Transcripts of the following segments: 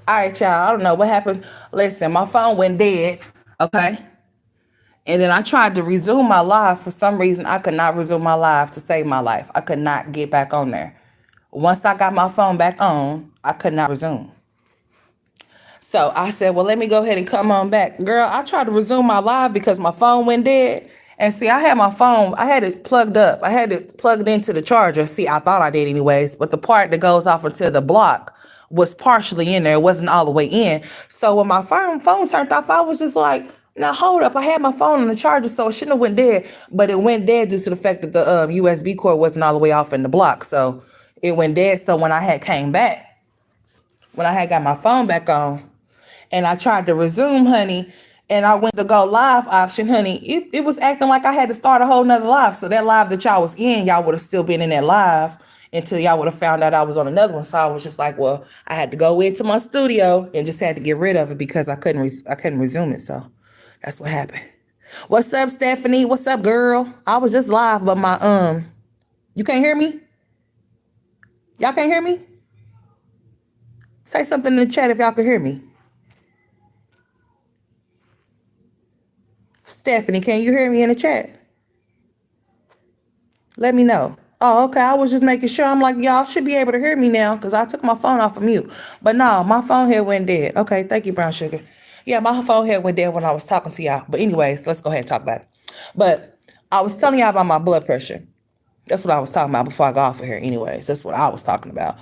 All right, y'all. I don't know what happened. Listen, my phone went dead. Okay. And then I tried to resume my live. For some reason, I could not resume my live to save my life. I could not get back on there. Once I got my phone back on, I could not resume. So I said, well, let me go ahead and come on back. Girl, I tried to resume my live because my phone went dead. And see, I had my phone, I had it plugged up. I had it plugged into the charger. See, I thought I did anyways, but the part that goes off into the block was partially in there. It wasn't all the way in. So when my phone turned off, I was just like, now hold up. I had my phone on the charger, so it shouldn't have went dead. But it went dead due to the fact that the USB cord wasn't all the way off in the block. So it went dead. So when I had came back, when I had got my phone back on, and I tried to resume, honey, and I went to go live option, honey, it was acting like I had to start a whole nother live. So that live that y'all was in, y'all would have still been in that live until y'all would have found out I was on another one. So I was just like, well, I had to go into my studio and just had to get rid of it because I couldn't resume it. So that's what happened. What's up, Stephanie? What's up, girl? I was just live, but my you can't hear me? Y'all can't hear me? Say something in the chat if y'all can hear me. Stephanie, can you hear me in the chat? Let me know. Oh, okay. I was just making sure. I'm like, y'all should be able to hear me now because I took my phone off of mute. But no, my phone here went dead. Okay, thank you, Brown Sugar. Yeah, my phone here went dead when I was talking to y'all. But anyways, let's go ahead and talk about it. But I was telling y'all about my blood pressure. That's what I was talking about before I got off of here. Anyways, that's what I was talking about.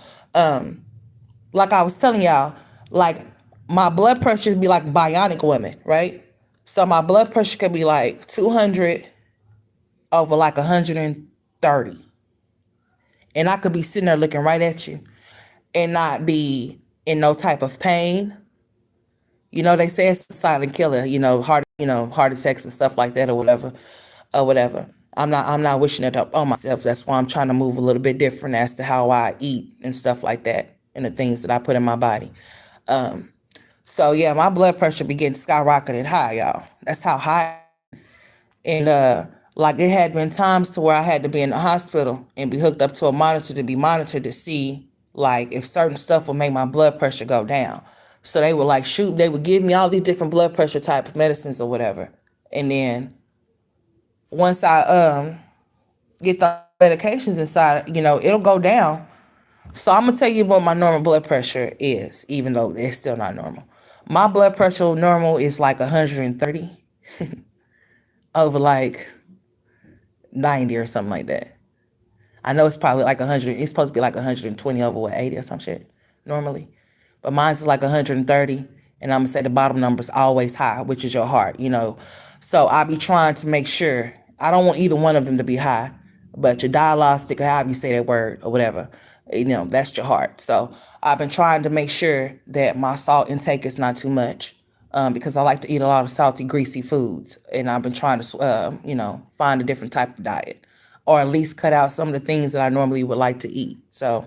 Like I was telling y'all, like my blood pressure be like bionic women, right? So my blood pressure could be like 200 over like 130. And I could be sitting there looking right at you and not be in no type of pain. You know, they say it's a silent killer, heart attacks and stuff like that or whatever. I'm not wishing it up on myself. That's why I'm trying to move a little bit different as to how I eat and stuff like that and the things that I put in my body. So yeah, my blood pressure be getting skyrocketed high, y'all. That's how high. And like it had been times to where I had to be in the hospital and be hooked up to a monitor to be monitored to see like if certain stuff would make my blood pressure go down. So they would like shoot, they would give me all these different blood pressure type of medicines or whatever. And then once I get the medications inside, it'll go down. So I'm gonna tell you what my normal blood pressure is, even though it's still not normal. My blood pressure normal is like 130 over like 90 or something like that. I know it's probably like 100. It's supposed to be like 120 over what 80 or some shit normally, but mine's is like 130, and I'm gonna say the bottom number is always high, which is your heart. So I be trying to make sure I don't want either one of them to be high, but your diagnostic, or however you say that word or whatever, that's your heart. So I've been trying to make sure that my salt intake is not too much. Because I like to eat a lot of salty, greasy foods, and I've been trying to, find a different type of diet, or at least cut out some of the things that I normally would like to eat. So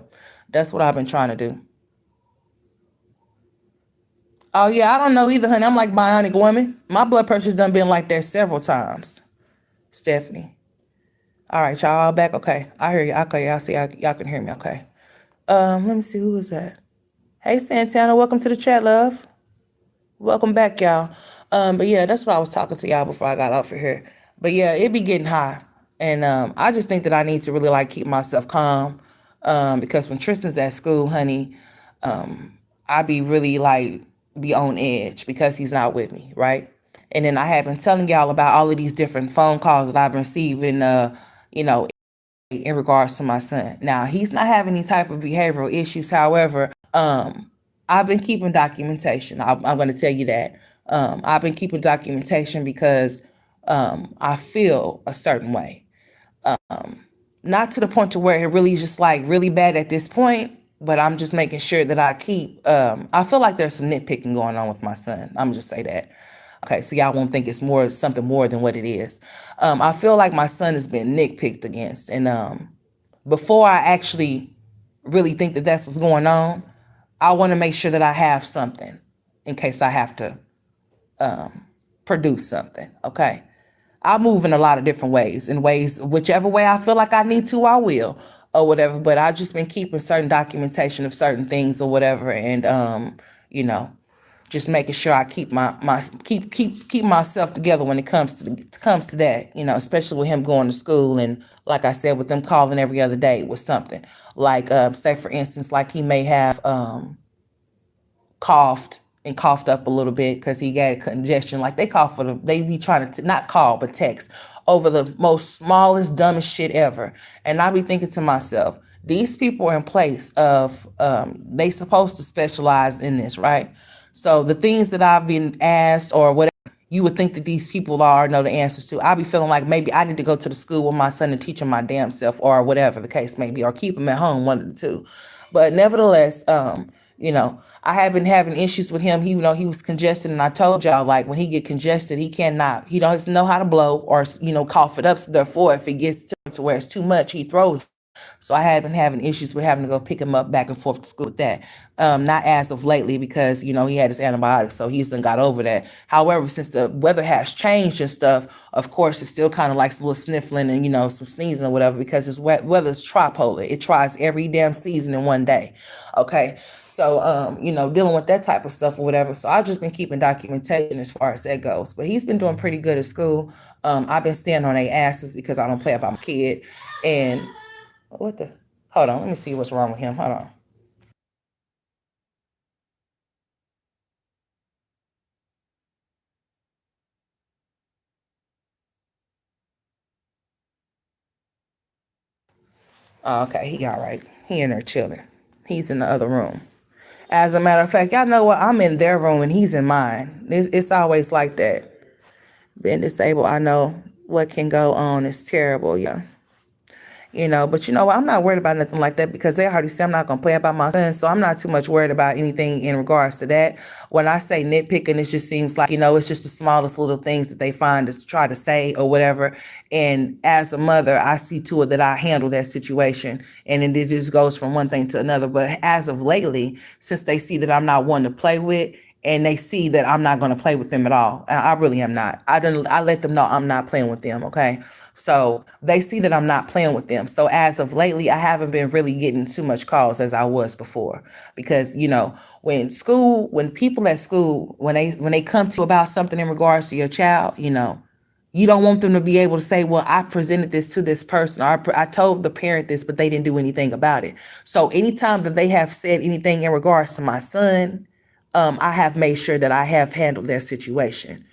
that's what I've been trying to do. Oh yeah, I don't know either, honey. I'm like bionic woman. My blood pressure's done been like that several times. Stephanie. All right, y'all all back. Okay, I hear you. Okay, y'all see, y'all can hear me. Okay. Let me see who is that. Hey Santana, welcome to the chat, love. Welcome back, y'all. But yeah, that's what I was talking to y'all before I got off of here. But yeah, it be getting high. And I just think that I need to really like keep myself calm. Because when Tristan's at school, honey, I be really like be on edge because he's not with me, right? And then I have been telling y'all about all of these different phone calls that I've been receiving, you know, in regards to my son. Now, he's not having any type of behavioral issues. However, I've been keeping documentation. I'm going to tell you that. I've been keeping documentation because I feel a certain way. Not to the point to where it really is just like really bad at this point, but I'm just making sure that I keep, I feel like there's some nitpicking going on with my son. I'm just say that. Okay, so y'all won't think it's something more than what it is. I feel like my son has been nitpicked against. And before I actually really think that that's what's going on, I want to make sure that I have something in case I have to produce something. Okay. I move in a lot of different ways, whichever way I feel like I need to, I will, or whatever. But I've just been keeping certain documentation of certain things or whatever. And, you know, just making sure I keep keep myself together when it comes to that, especially with him going to school, and like I said, with them calling every other day with something like say for instance, like he may have coughed and coughed up a little bit because he got congestion. Like they call for they be trying to not call but text over the most smallest, dumbest shit ever. And I be thinking to myself, these people are in place of they supposed to specialize in this, right? So the things that I've been asked or whatever you would think that these people are know the answers to. I'll be feeling like maybe I need to go to the school with my son and teach him my damn self, or whatever the case may be, or keep him at home, one of the two. But nevertheless, I have been having issues with him. He was congested, and I told y'all, like, when he get congested, he doesn't know how to blow or cough it up. So therefore, if it gets to where it's too much, he throws. So I had been having issues with having to go pick him up back and forth to school with that. Not as of lately because, he had his antibiotics, so he's done got over that. However, since the weather has changed and stuff, of course, it's still kind of like some little sniffling and, some sneezing or whatever, because his weather's tripolar. It tries every damn season in one day. Okay. So, dealing with that type of stuff or whatever. So I've just been keeping documentation as far as that goes. But he's been doing pretty good at school. I've been standing on their asses because I don't play about my kid. And what the? Hold on, let me see what's wrong with him. Hold on. Oh, okay, he all right. He in there chilling. He's in the other room. As a matter of fact, y'all know what? I'm in their room and he's in mine. It's always like that. Being disabled, I know what can go on is terrible, yeah. But you know what? I'm not worried about nothing like that because they already said I'm not going to play about my son. So I'm not too much worried about anything in regards to that. When I say nitpicking, it just seems like, it's just the smallest little things that they find to try to say or whatever. And as a mother, I see to it that I handle that situation. And then it just goes from one thing to another. But as of lately, since they see that I'm not one to play with, and they see that I'm not going to play with them at all. I really am not. I let them know I'm not playing with them, okay? So they see that I'm not playing with them. So as of lately, I haven't been really getting too much calls as I was before. Because, when people at school, when they come to you about something in regards to your child, you don't want them to be able to say, well, I presented this to this person, or I told the parent this, but they didn't do anything about it. So anytime that they have said anything in regards to my son, I have made sure that I have handled that situation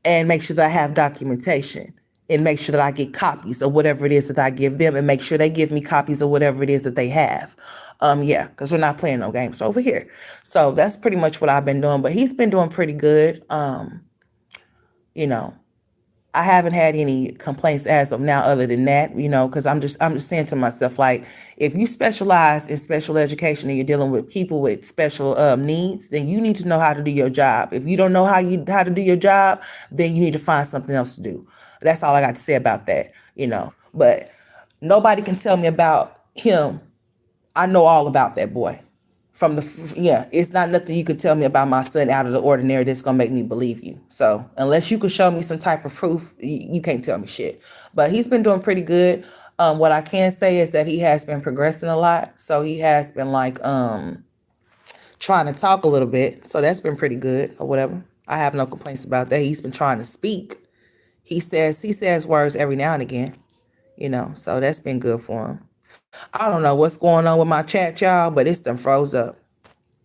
and make sure that I have documentation and make sure that I get copies of whatever it is that I give them and make sure they give me copies of whatever it is that they have. Yeah, because we're not playing no games over here. So that's pretty much what I've been doing, but he's been doing pretty good. You know, I haven't had any complaints as of now other than that, because I'm just saying to myself, like, if you specialize in special education and you're dealing with people with special needs, then you need to know how to do your job. If you don't know how to do your job, then you need to find something else to do. That's all I got to say about that. But nobody can tell me about him. I know all about that boy. Yeah, it's not nothing you could tell me about my son out of the ordinary that's gonna make me believe you. So unless you could show me some type of proof, you can't tell me shit. But he's been doing pretty good. What I can say is that he has been progressing a lot. So he has been like trying to talk a little bit. So that's been pretty good or whatever. I have no complaints about that. He's been trying to speak. He says words every now and again. So that's been good for him. I don't know what's going on with my chat, y'all, but it's done froze up.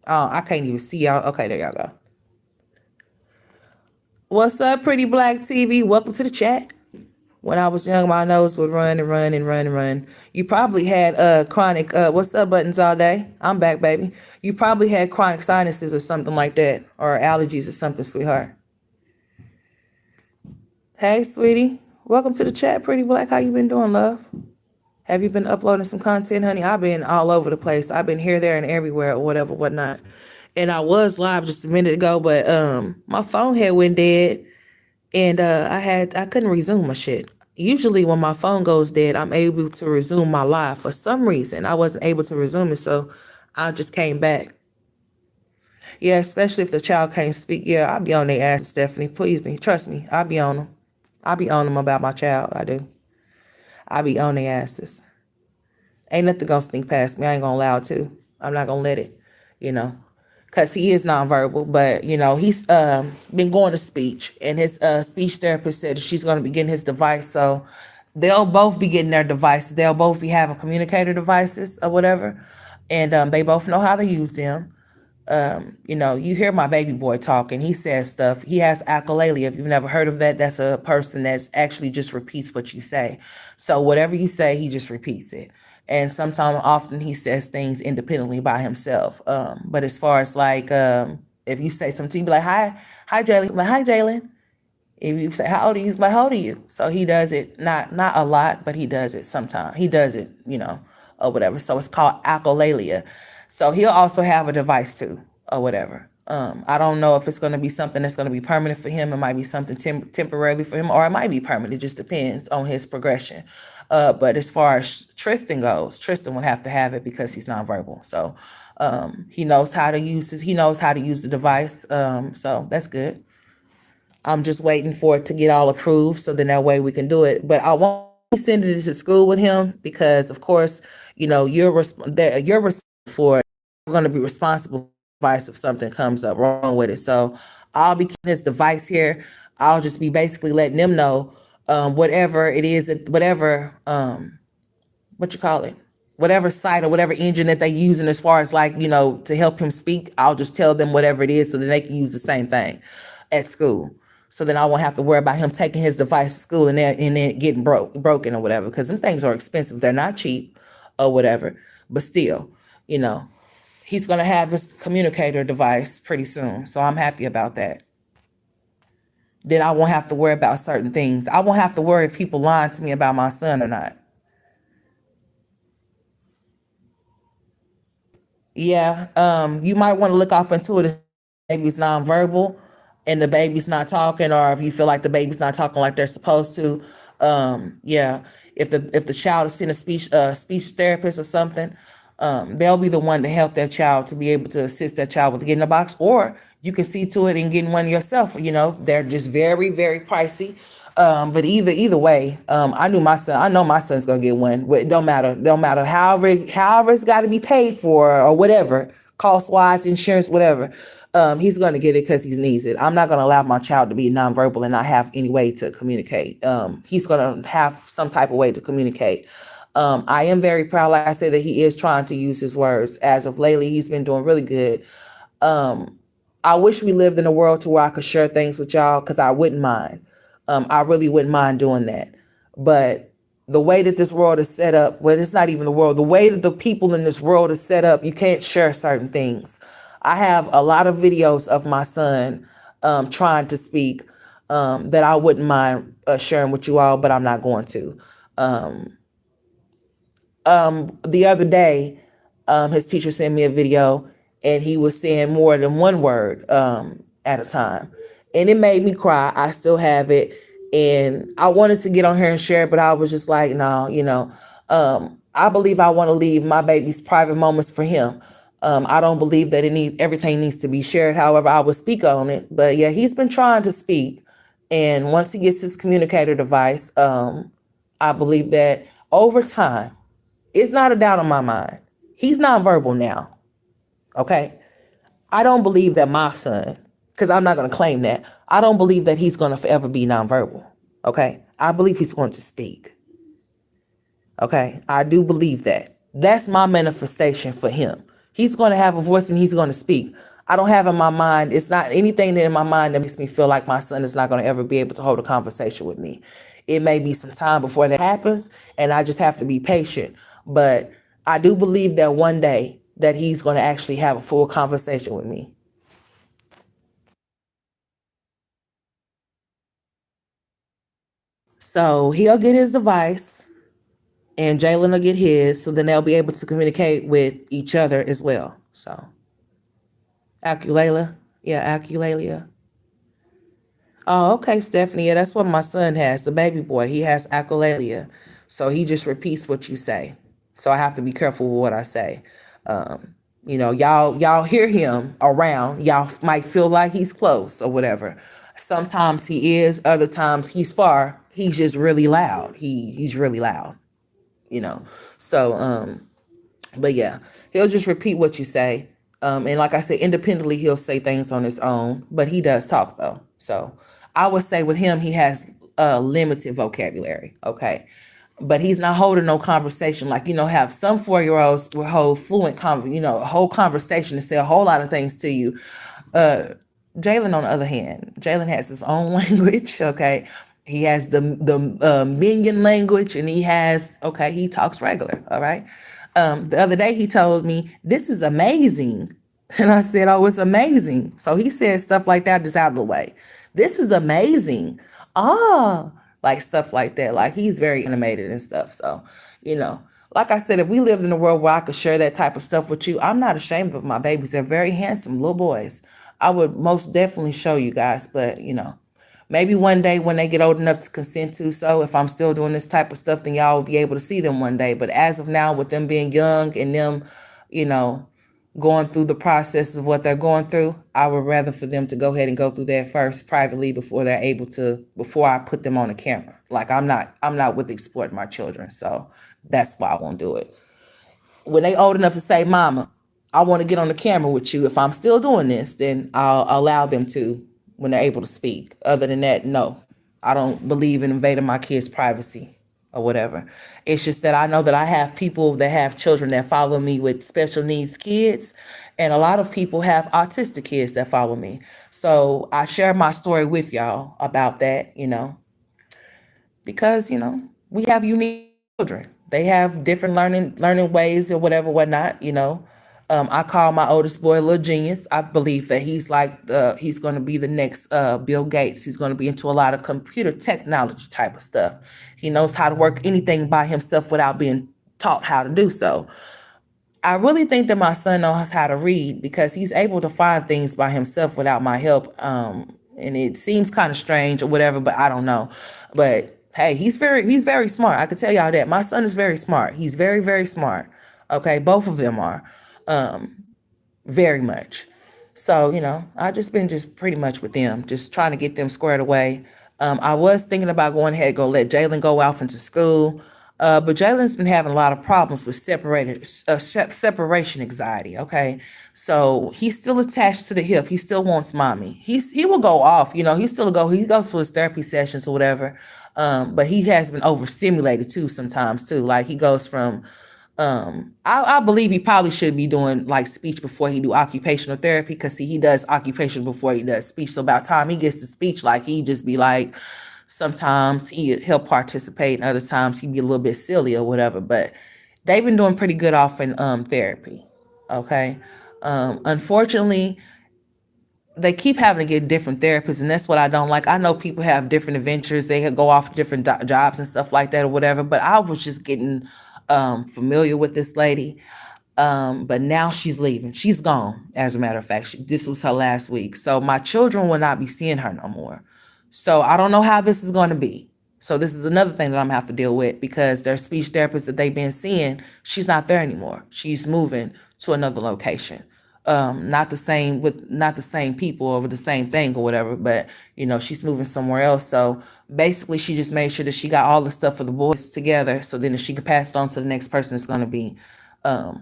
I can't even see y'all. Okay, there y'all go. What's up, pretty black TV? Welcome to the chat. When I was young, my nose would run and run and run and run. You probably had chronic what's up buttons all day. I'm back, baby. You probably had chronic sinuses or something like that, or allergies or something, sweetheart. Hey, sweetie. Welcome to the chat, pretty black. How you been doing, love? Have you been uploading some content, honey? I've been all over the place. I've been here, there, and everywhere, or whatever, whatnot. And I was live just a minute ago, but my phone had went dead, and I couldn't resume my shit. Usually, when my phone goes dead, I'm able to resume my live. For some reason, I wasn't able to resume it, so I just came back. Yeah, especially if the child can't speak. Yeah, I'll be on their ass, Stephanie. Please me, trust me. I'll be on them. I'll be on them about my child. I do. I'll be on their asses. Ain't nothing gonna sneak past me. I ain't gonna allow it to. I'm not gonna let it, you know. because he is nonverbal, but he's been going to speech, and his speech therapist said she's going to be getting his device, so they'll both be getting their devices. They'll both be having communicator devices or whatever, and they both know how to use them. You hear my baby boy talking. He says stuff. He has echolalia. If you've never heard of that, that's a person that's actually just repeats what you say. So whatever you say, he just repeats it. And sometimes, often, he says things independently by himself. But as far as like, if you say something, you be like, hi, Jalen. Like, hi, Jalen. If you say, how old are you? He's like, how old are you? So he does it, not a lot, but he does it sometimes. He does it, or whatever. So it's called echolalia. So he'll also have a device too, or whatever. I don't know if it's going to be something that's going to be permanent for him. It might be something temporarily for him, or it might be permanent. It just depends on his progression. But as far as Tristan goes, Tristan would have to have it because he's nonverbal. So he knows how to use the device. So that's good. I'm just waiting for it to get all approved, so then that way we can do it. But I won't be sending it to school with him because, of course, you're responsible for it. We're going to be responsible for the device if something comes up wrong with it. So I'll be keeping his device here. I'll just be basically letting them know whatever it is, whatever what you call it, whatever site or whatever engine that they using as far as like, to help him speak. I'll just tell them whatever it is so that they can use the same thing at school. So then I won't have to worry about him taking his device to school and then getting broken or whatever, because them things are expensive. They're not cheap or whatever. But still, he's gonna have his communicator device pretty soon. So I'm happy about that. Then I won't have to worry about certain things. I won't have to worry if people lying to me about my son or not. Yeah, you might want to look off into it if the baby's nonverbal and the baby's not talking, or if you feel like the baby's not talking like they're supposed to. Yeah, if the child is seeing a speech therapist or something, they'll be the one to help that child to be able to assist that child with getting a box, or you can see to it and getting one yourself. They're just very, very pricey. But either way, I knew my son. I know my son's gonna get one. But it don't matter however it's got to be paid for or whatever, cost wise, insurance, whatever. He's gonna get it because he needs it. I'm not gonna allow my child to be nonverbal and not have any way to communicate. He's gonna have some type of way to communicate. I am very proud, like I said, that he is trying to use his words. As of lately, he's been doing really good. I wish we lived in a world to where I could share things with y'all, because I wouldn't mind. I really wouldn't mind doing that. But the way that this world is set up, well, it's not even the world, the way that the people in this world is set up, you can't share certain things. I have a lot of videos of my son trying to speak that I wouldn't mind sharing with you all, but I'm not going to. The other day, his teacher sent me a video, and he was saying more than one word at a time. And it made me cry. I still have it. And I wanted to get on here and share it, but I was just like, no, I believe I want to leave my baby's private moments for him. I don't believe that everything needs to be shared. However, I will speak on it. But yeah, he's been trying to speak. And once he gets his communicator device, I believe that over time, it's not a doubt in my mind, he's nonverbal now. Okay. I don't believe that my son, because I'm not going to claim that, I don't believe that he's going to forever be nonverbal. Okay. I believe he's going to speak. Okay. I do believe that. That's my manifestation for him. He's going to have a voice and he's going to speak. I don't have in my mind, it's not anything that in my mind that makes me feel like my son is not going to ever be able to hold a conversation with me. It may be some time before that happens, and I just have to be patient. But I do believe that one day that he's going to actually have a full conversation with me. So he'll get his device and Jalen will get his. So then they'll be able to communicate with each other as well. So, Aculalia. Yeah, Aculalia. Oh, okay, Stephanie. Yeah, that's what my son has. The baby boy, he has echolalia. So he just repeats what you say. So I have to be careful with what I say. Y'all hear him around. Y'all might feel like he's close or whatever. Sometimes he is, other times he's far. He's just really loud. He's really loud, you know. So but yeah, he'll just repeat what you say. And like I said, independently, he'll say things on his own, but he does talk though. So I would say with him, he has a limited vocabulary. Okay. But he's not holding no conversation. Like, have some 4-year-olds will hold fluent, a whole conversation and say a whole lot of things to you. Jalen, on the other hand, Jalen has his own language. Okay, he has the minion language, and he talks regular. All right. The other day he told me this is amazing, and I said, "Oh, it's amazing." So he said stuff like that just out of the way. This is amazing. Ah, like stuff like that. Like he's very animated and stuff. So, you know, like I said, if we lived in a world where I could share that type of stuff with you, I'm not ashamed of my babies. They're very handsome little boys. I would most definitely show you guys, but maybe one day when they get old enough to consent to so, if I'm still doing this type of stuff, then y'all will be able to see them one day. But as of now, with them being young and them, you know, going through the process of what they're going through, I would rather for them to go ahead and go through that first privately before I put them on a camera. Like I'm not with exploiting my children. So that's why I won't do it. When they old enough to say, "Mama, I want to get on the camera with you," if I'm still doing this, then I'll allow them to when they're able to speak. Other than that, no. I don't believe in invading my kids' privacy or whatever. It's just that I know that I have people that have children that follow me with special needs kids, and a lot of people have autistic kids that follow me. So I share my story with y'all about that, because we have unique children. They have different learning ways or whatever, whatnot. I call my oldest boy a little genius. I believe that he's going to be the next Bill Gates. He's going to be into a lot of computer technology type of stuff. He knows how to work anything by himself without being taught how to do so. I really think that my son knows how to read because he's able to find things by himself without my help. And it seems kind of strange or whatever, but I don't know. But hey, he's very smart. I can tell y'all that my son is very smart. He's very, very smart. Okay, both of them are very much. So, I just been just pretty much with them, just trying to get them squared away. I was thinking about going ahead and go let Jalen go off into school. But Jalen's been having a lot of problems with separation anxiety. Okay, so he's still attached to the hip. He still wants mommy. He will go off. He goes to his therapy sessions or whatever. But he has been overstimulated too sometimes too. Like he goes from I believe he probably should be doing like speech before he do occupational therapy because see he does occupation before he does speech. So about time he gets to speech, like he just be like, sometimes he'll participate and other times he'd be a little bit silly or whatever. But they've been doing pretty good off in therapy. Okay. Unfortunately, they keep having to get different therapists, and that's what I don't like. I know people have different adventures, they could go off different jobs and stuff like that or whatever, but I was just getting familiar with this lady. But now she's leaving. She's gone, as a matter of fact. This was her last week. So my children will not be seeing her no more. So I don't know how this is going to be. So this is another thing that I'm gonna have to deal with because their speech therapist that they've been seeing, she's not there anymore. She's moving to another location. Not the same people or with the same thing or whatever, but she's moving somewhere else. So basically she just made sure that she got all the stuff for the boys together so then she could pass it on to the next person that's gonna be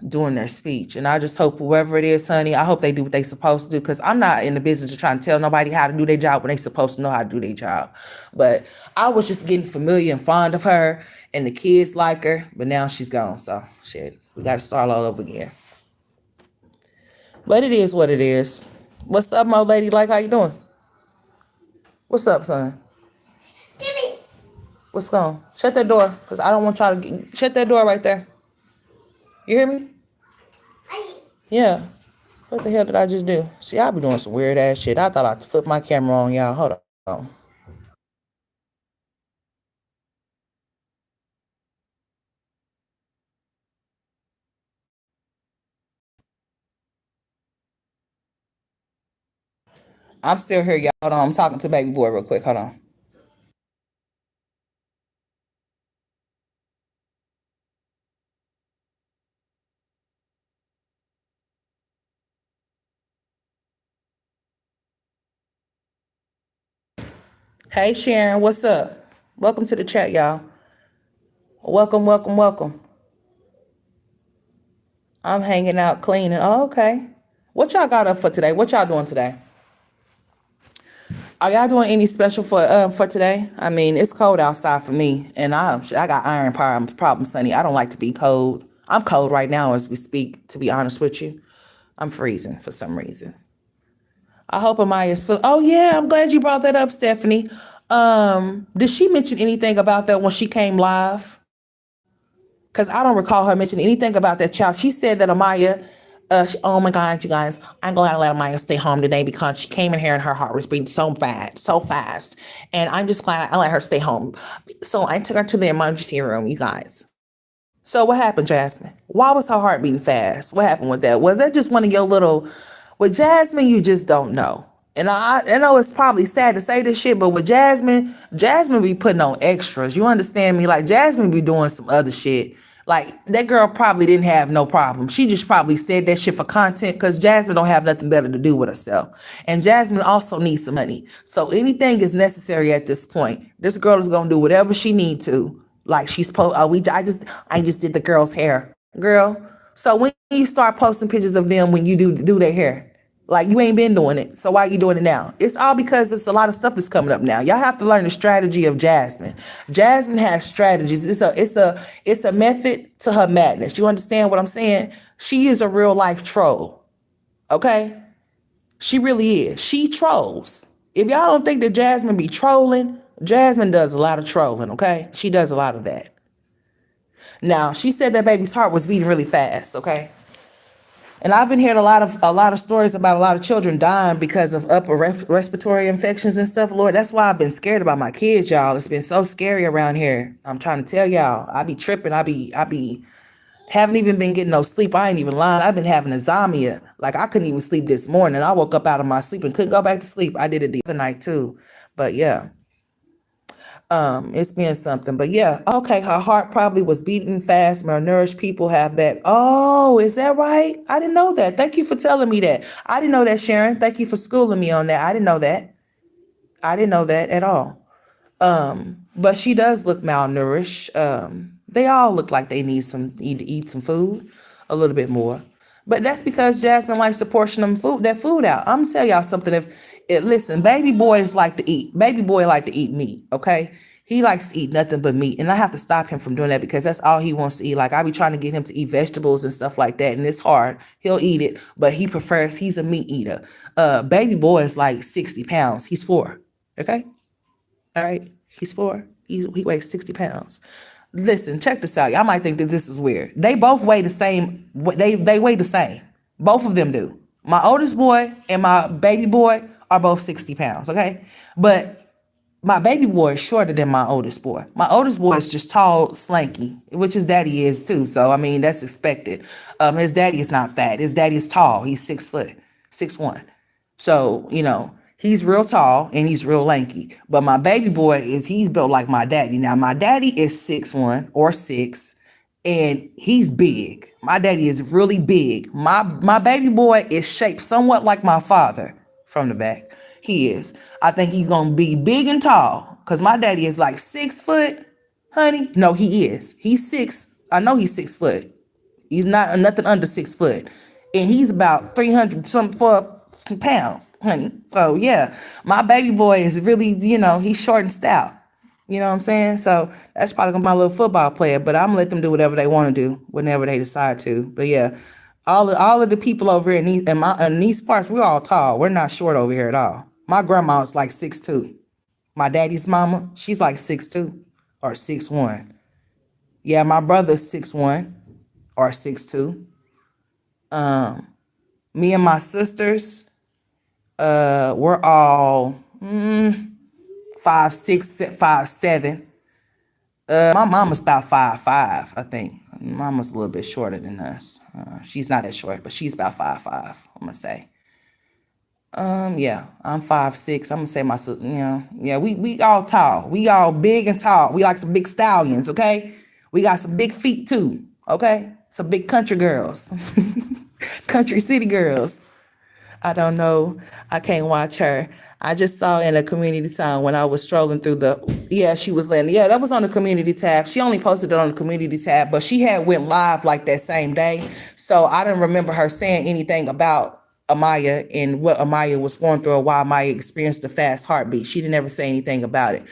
doing their speech. And I just hope whoever it is, honey, I hope they do what they supposed to do because I'm not in the business of trying to tell nobody how to do their job when they supposed to know how to do their job. But I was just getting familiar and fond of her and the kids like her, but now she's gone. So shit, we got to start all over again. But it is what it is. What's up, my lady? Like, how you doing? What's up, son? What's going on? Shut that door because I don't want y'all to shut that door right there. You hear me? Yeah. What the hell did I just do? See, I be doing some weird ass shit. I thought I'd flip my camera on, y'all. Hold on. I'm still here, y'all. Hold on. I'm talking to baby boy real quick. Hold on. Hey, Sharon. What's up? Welcome to the chat, y'all. Welcome, welcome, welcome. I'm hanging out cleaning. Oh, okay. What y'all got up for today? What y'all doing today? Are y'all doing any special for today? I mean, it's cold outside for me, and I got iron problems, honey. I don't like to be cold. I'm cold right now as we speak. To be honest with you, I'm freezing for some reason. I hope Amaya's feel. Oh yeah, I'm glad you brought that up, Stephanie. Did she mention anything about that when she came live? Because I don't recall her mentioning anything about that child. She said that Amaya, oh my God, you guys, I'm going to let Amaya stay home today because she came in here and her heart was beating so bad, so fast. And I'm just glad I let her stay home. So I took her to the emergency room, you guys. So what happened, Jasmine? Why was her heart beating fast? What happened with that? Was that just one of your little, with Jasmine, you just don't know. And I know it's probably sad to say this shit, but with Jasmine be putting on extras. You understand me? Like Jasmine be doing some other shit. Like that girl probably didn't have no problem. She just probably said that shit for content because Jasmine don't have nothing better to do with herself. And Jasmine also needs some money. So anything is necessary at this point. This girl is gonna do whatever she need to. Like she's I just did the girl's hair. Girl. So when you start posting pictures of them when you do their hair? Like you ain't been doing it. So why are you doing it now? It's all because it's a lot of stuff that's coming up now. Y'all have to learn the strategy of Jasmine. Jasmine has strategies. It's a method to her madness. You understand what I'm saying? She is a real life troll. Okay? She really is. She trolls. If y'all don't think that Jasmine be trolling, Jasmine does a lot of trolling, okay? She does a lot of that. Now, she said that baby's heart was beating really fast, okay? And I've been hearing a lot of stories about a lot of children dying because of upper respiratory infections and stuff. Lord, that's why I've been scared about my kids, y'all. It's been so scary around here. I'm trying to tell y'all. I be tripping. I be haven't even been getting no sleep. I ain't even lying. I've been having insomnia. Like I couldn't even sleep this morning. I woke up out of my sleep and couldn't go back to sleep. I did it the other night too. But yeah. It's been something, but yeah, okay. Her heart probably was beating fast. Malnourished people have that. Oh, is that right? I didn't know that. Thank you for telling me that. I didn't know that, Sharon. Thank you for schooling me on that. I didn't know that. I didn't know that at all. But she does look malnourished. They all look like they need to eat some food, a little bit more. But that's because Jasmine likes to portion that food out. I'm gonna tell y'all something. Listen, baby boys like to eat. Baby boy like to eat meat. Okay, he likes to eat nothing but meat, and I have to stop him from doing that because that's all he wants to eat. Like I be trying to get him to eat vegetables and stuff like that, and it's hard. He'll eat it, but he's a meat eater. Baby boy is like 60 pounds. He's 4. Okay. All right. He's 4. He weighs 60 pounds. Listen, check this out. Y'all might think that this is weird. They both weigh the same. They weigh the same. Both of them do. My oldest boy and my baby boy are both 60 pounds. Okay. But my baby boy is shorter than my oldest boy. My oldest boy is just tall, slanky, which his daddy is too. So, I mean, that's expected. His daddy is not fat. His daddy is tall. He's 6 foot, 6'1". So, he's real tall and he's real lanky. But my baby boy he's built like my daddy. Now, my daddy is 6'1" or 6, and he's big. My daddy is really big. My baby boy is shaped somewhat like my father from the back. He is. I think he's gonna be big and tall. Cause my daddy is like 6 foot, honey. No, he is. He's 6. I know he's 6 foot. He's not nothing under 6 foot. And he's about 300 something for pounds, honey. So yeah, my baby boy is really, he's short and stout. You know what I'm saying? So that's probably gonna be my little football player, but I'm gonna let them do whatever they want to do whenever they decide to. But yeah, all of the people over here in these parts, we're all tall. We're not short over here at all. My grandma's like 6'2". My daddy's mama, she's like 6'2" or 6'1". Yeah, my brother's 6'1" or 6'2". Me and my sisters, we're all 5'6", 5'7". My mama's about 5'5", I think. Mama's a little bit shorter than us. She's not that short, but she's about 5'5", I'm gonna say. Yeah, I'm 5'6". I'm gonna say my sister, yeah, we all tall. We all big and tall. We like some big stallions, okay? We got some big feet too, okay? Some big country girls. Country city girls. I don't know. I can't watch her. I just saw in a community tab when I was strolling through she was letting, that was on the community tab. She only posted it on the community tab, but she had went live like that same day. So I didn't remember her saying anything about Amaya and what Amaya was going through, or why Amaya experienced a fast heartbeat. She didn't ever say anything about it.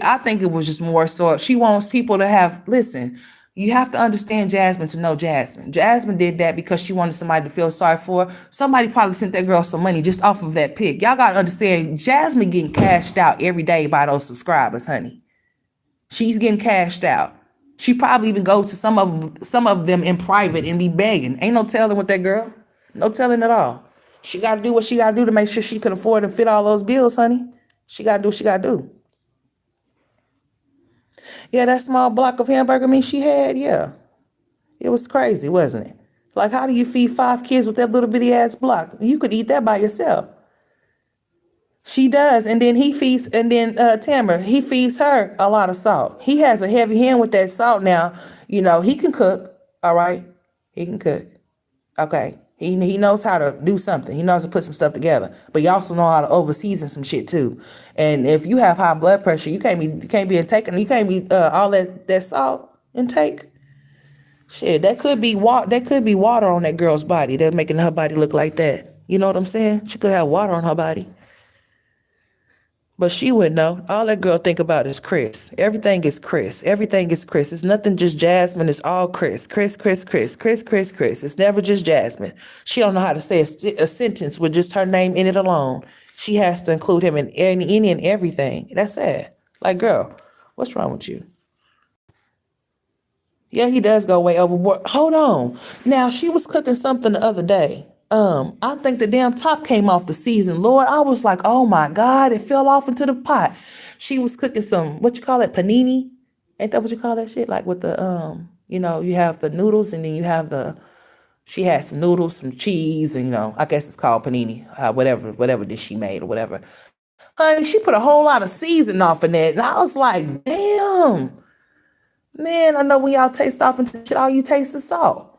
I think it was just more so she wants people to have, listen, you have to understand Jasmine to know Jasmine. Jasmine did that because she wanted somebody to feel sorry for her. Somebody probably sent that girl some money just off of that pic. Y'all got to understand, Jasmine getting cashed out every day by those subscribers, honey. She's getting cashed out. She probably even go to some of them in private and be begging. Ain't no telling with that girl. No telling at all. She got to do what she got to do to make sure she can afford to fit all those bills, honey. She got to do what she got to do. Yeah, that small block of hamburger meat she had, yeah. It was crazy, wasn't it? Like, how do you feed 5 kids with that little bitty ass block? You could eat that by yourself. She does, and then he feeds, and then Tamara, he feeds her a lot of salt. He has a heavy hand with that salt now. You know, he can cook, all right? He can cook, okay? He knows how to do something. He knows to put some stuff together. But he also know how to over season some shit too. And if you have high blood pressure, you can't be taking, you can't be all that salt intake. Shit, that could be water on that girl's body that's making her body look like that. You know what I'm saying? She could have water on her body. But she wouldn't know. All that girl think about is Chris. Everything is Chris. Everything is Chris. It's nothing just Jasmine. It's all Chris. Chris, Chris, Chris, Chris, Chris, Chris. It's never just Jasmine. She don't know how to say a sentence with just her name in it alone. She has to include him in any and everything. That's sad. Like, girl, what's wrong with you? Yeah, he does go way overboard. Hold on. Now, she was cooking something the other day. I think the damn top came off the season. Lord, I was like, oh my God, it fell off into the pot. She was cooking some, what you call it, panini? Ain't that what you call that shit? Like with the, you have the noodles and then you have she had some noodles, some cheese, and, I guess it's called panini, whatever dish she made or whatever. Honey, she put a whole lot of seasoning off in that. And I was like, damn. Man, I know when y'all taste off into shit, all you taste is salt.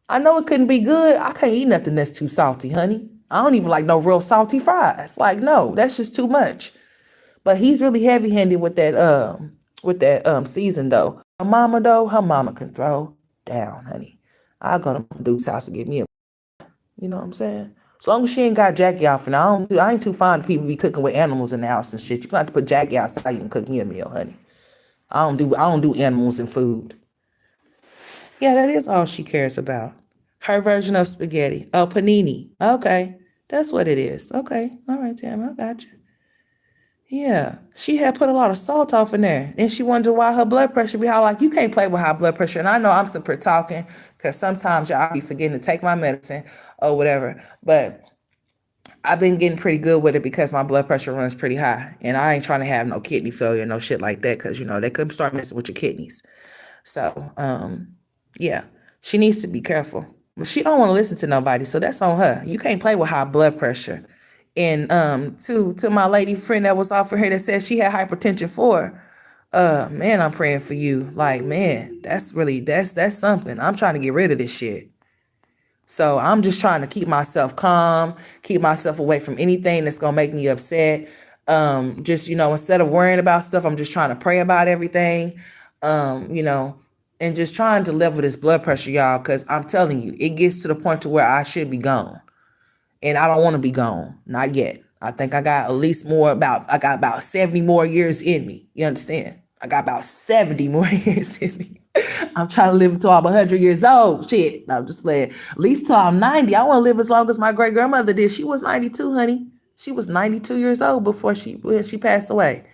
I know it couldn't be good. I can't eat nothing that's too salty, honey. I don't even like no real salty fries. Like, no, that's just too much. But he's really heavy-handed with that season though. Her mama can throw down, honey. I'll go to my dude's house to get me you know what I'm saying? As long as she ain't got Jackie out for now, I ain't too fond of people be cooking with animals in the house and shit. You got to put Jackie outside, you can cook me a meal, honey. I don't do animals in food. Yeah, that is all she cares about. Her version of spaghetti. Oh, panini. Okay. That's what it is. Okay. All right, Tam, I got you. Yeah. She had put a lot of salt off in there. And she wondered why her blood pressure be high. Like, you can't play with high blood pressure. And I know I'm super talking because sometimes y'all be forgetting to take my medicine or whatever. But I've been getting pretty good with it because my blood pressure runs pretty high. And I ain't trying to have no kidney failure, no shit like that. Because, they could start messing with your kidneys. So, yeah, she needs to be careful. But she don't want to listen to nobody, so that's on her. You can't play with high blood pressure. And to my lady friend that was off for her that said she had hypertension 4, man, I'm praying for you. Like, man, that's something. I'm trying to get rid of this shit. So I'm just trying to keep myself calm, keep myself away from anything that's gonna make me upset. Just, instead of worrying about stuff, I'm just trying to pray about everything. And just trying to level this blood pressure, y'all, because I'm telling you, it gets to the point to where I should be gone. And I don't want to be gone. Not yet. I think I got about 70 more years in me. You understand? I got about 70 more years in me. I'm trying to live until I'm 100 years old. Shit. No, I'm just playing. At least till I'm 90. I want to live as long as my great grandmother did. She was 92, honey. She was 92 years old before she passed away.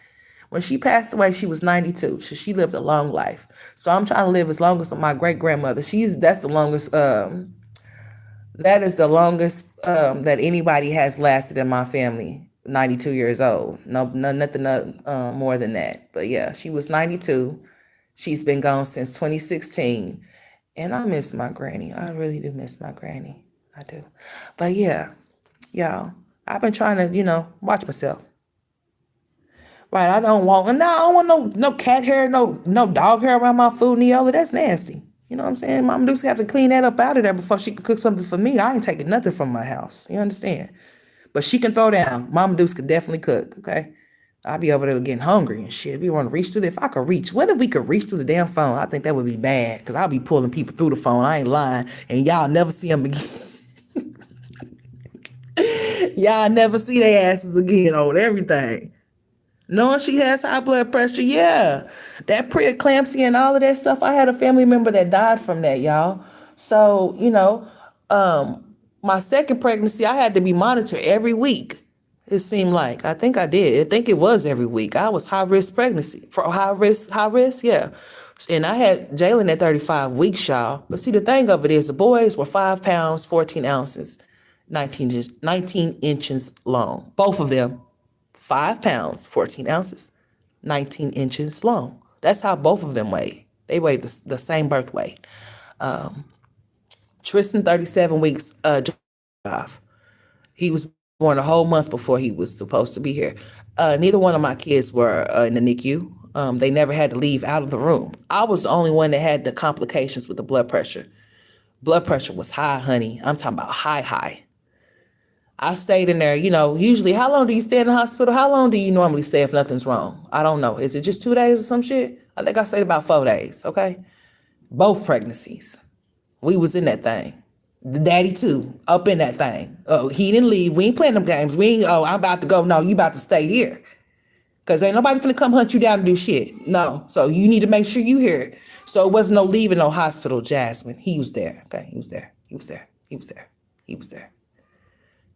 When she passed away, she was 92. So she lived a long life. So I'm trying to live as long as my great grandmother. That's the longest. That is the longest that anybody has lasted in my family. 92 years old. Nothing more than that. But yeah, she was 92. She's been gone since 2016. And I miss my granny. I really do miss my granny. I do. But yeah, y'all, I've been trying to, watch myself. Right, I don't want no cat hair, no dog hair around my food, Neola. That's nasty. You know what I'm saying? Mama Dukes have to clean that up out of there before she can cook something for me. I ain't taking nothing from my house. You understand? But she can throw down. Mama Dukes could definitely cook, okay? I'll be over there getting hungry and shit. We want to reach through if I could reach. What if we could reach through the damn phone? I think that would be bad because I'll be pulling people through the phone. I ain't lying. And y'all never see them again. Y'all never see their asses again on everything. Knowing she has high blood pressure, yeah. That preeclampsia and all of that stuff. I had a family member that died from that, y'all. So, my second pregnancy, I had to be monitored every week. It seemed like. I think I did. I think it was every week. I was high risk pregnancy. For high risk, yeah. And I had Jalen at 35 weeks, y'all. But see, the thing of it is, the boys were 5 pounds, 14 ounces, 19 inches long. Both of them 5 pounds, 14 ounces, 19 inches long. That's how both of them weigh. They weigh the same birth weight. Tristan, 37 weeks, off. He was born a whole month before he was supposed to be here. Neither one of my kids were in the NICU. They never had to leave out of the room. I was the only one that had the complications with the blood pressure. Blood pressure was high, honey. I'm talking about high, high. I stayed in there, usually how long do you stay in the hospital? How long do you normally stay if nothing's wrong? I don't know. Is it just 2 days or some shit? I think I stayed about 4 days, okay? Both pregnancies. We was in that thing. The daddy too, up in that thing. Oh, he didn't leave. We ain't playing them games. We ain't, I'm about to go. No, you about to stay here. Cause ain't nobody finna come hunt you down and do shit. No. So you need to make sure you here. So it wasn't no leaving no hospital, Jasmine. He was there. Okay, he was there. He was there. He was there. He was there.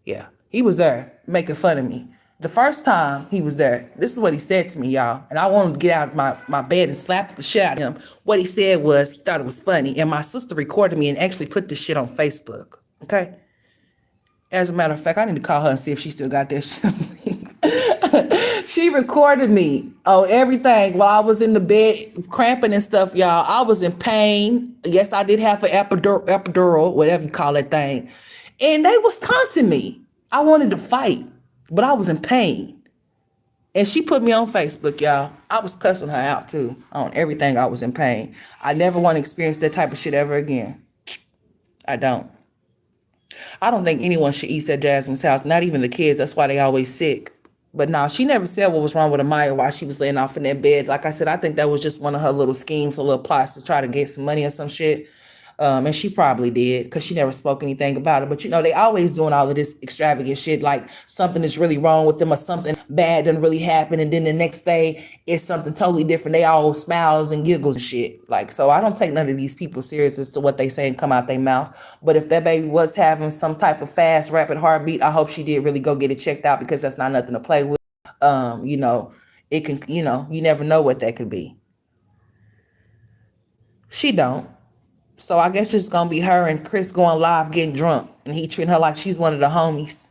Yeah, he was there making fun of me. The first time he was there, this is what he said to me, y'all. And I wanted to get out of my bed and slap the shit out of him. What he said was, he thought it was funny. And my sister recorded me and actually put this shit on Facebook. Okay? As a matter of fact, I need to call her and see if she still got that shit. She recorded me on everything while I was in the bed cramping and stuff, y'all. I was in pain. Yes, I did have an epidural, whatever you call that thing. And they was taunting me. I wanted to fight, but I was in pain. And she put me on Facebook, y'all. I was cussing her out too on everything. I was in pain. I never want to experience that type of shit ever again. I don't. I don't think anyone should eat at Jasmine's house, not even the kids. That's why they always sick. But no, she never said what was wrong with Amaya while she was laying off in that bed. Like I said, I think that was just one of her little schemes, a little plots to try to get some money or some shit. And she probably did because she never spoke anything about it. But they always doing all of this extravagant shit, like something is really wrong with them or something bad doesn't really happen. And then the next day it's something totally different. They all smiles and giggles and shit. Like, so I don't take none of these people serious as to what they say and come out their mouth. But if that baby was having some type of fast, rapid heartbeat, I hope she did really go get it checked out because that's not nothing to play with. It can, you never know what that could be. She don't. So I guess it's gonna be her and Chris going live getting drunk and he treating her like she's one of the homies.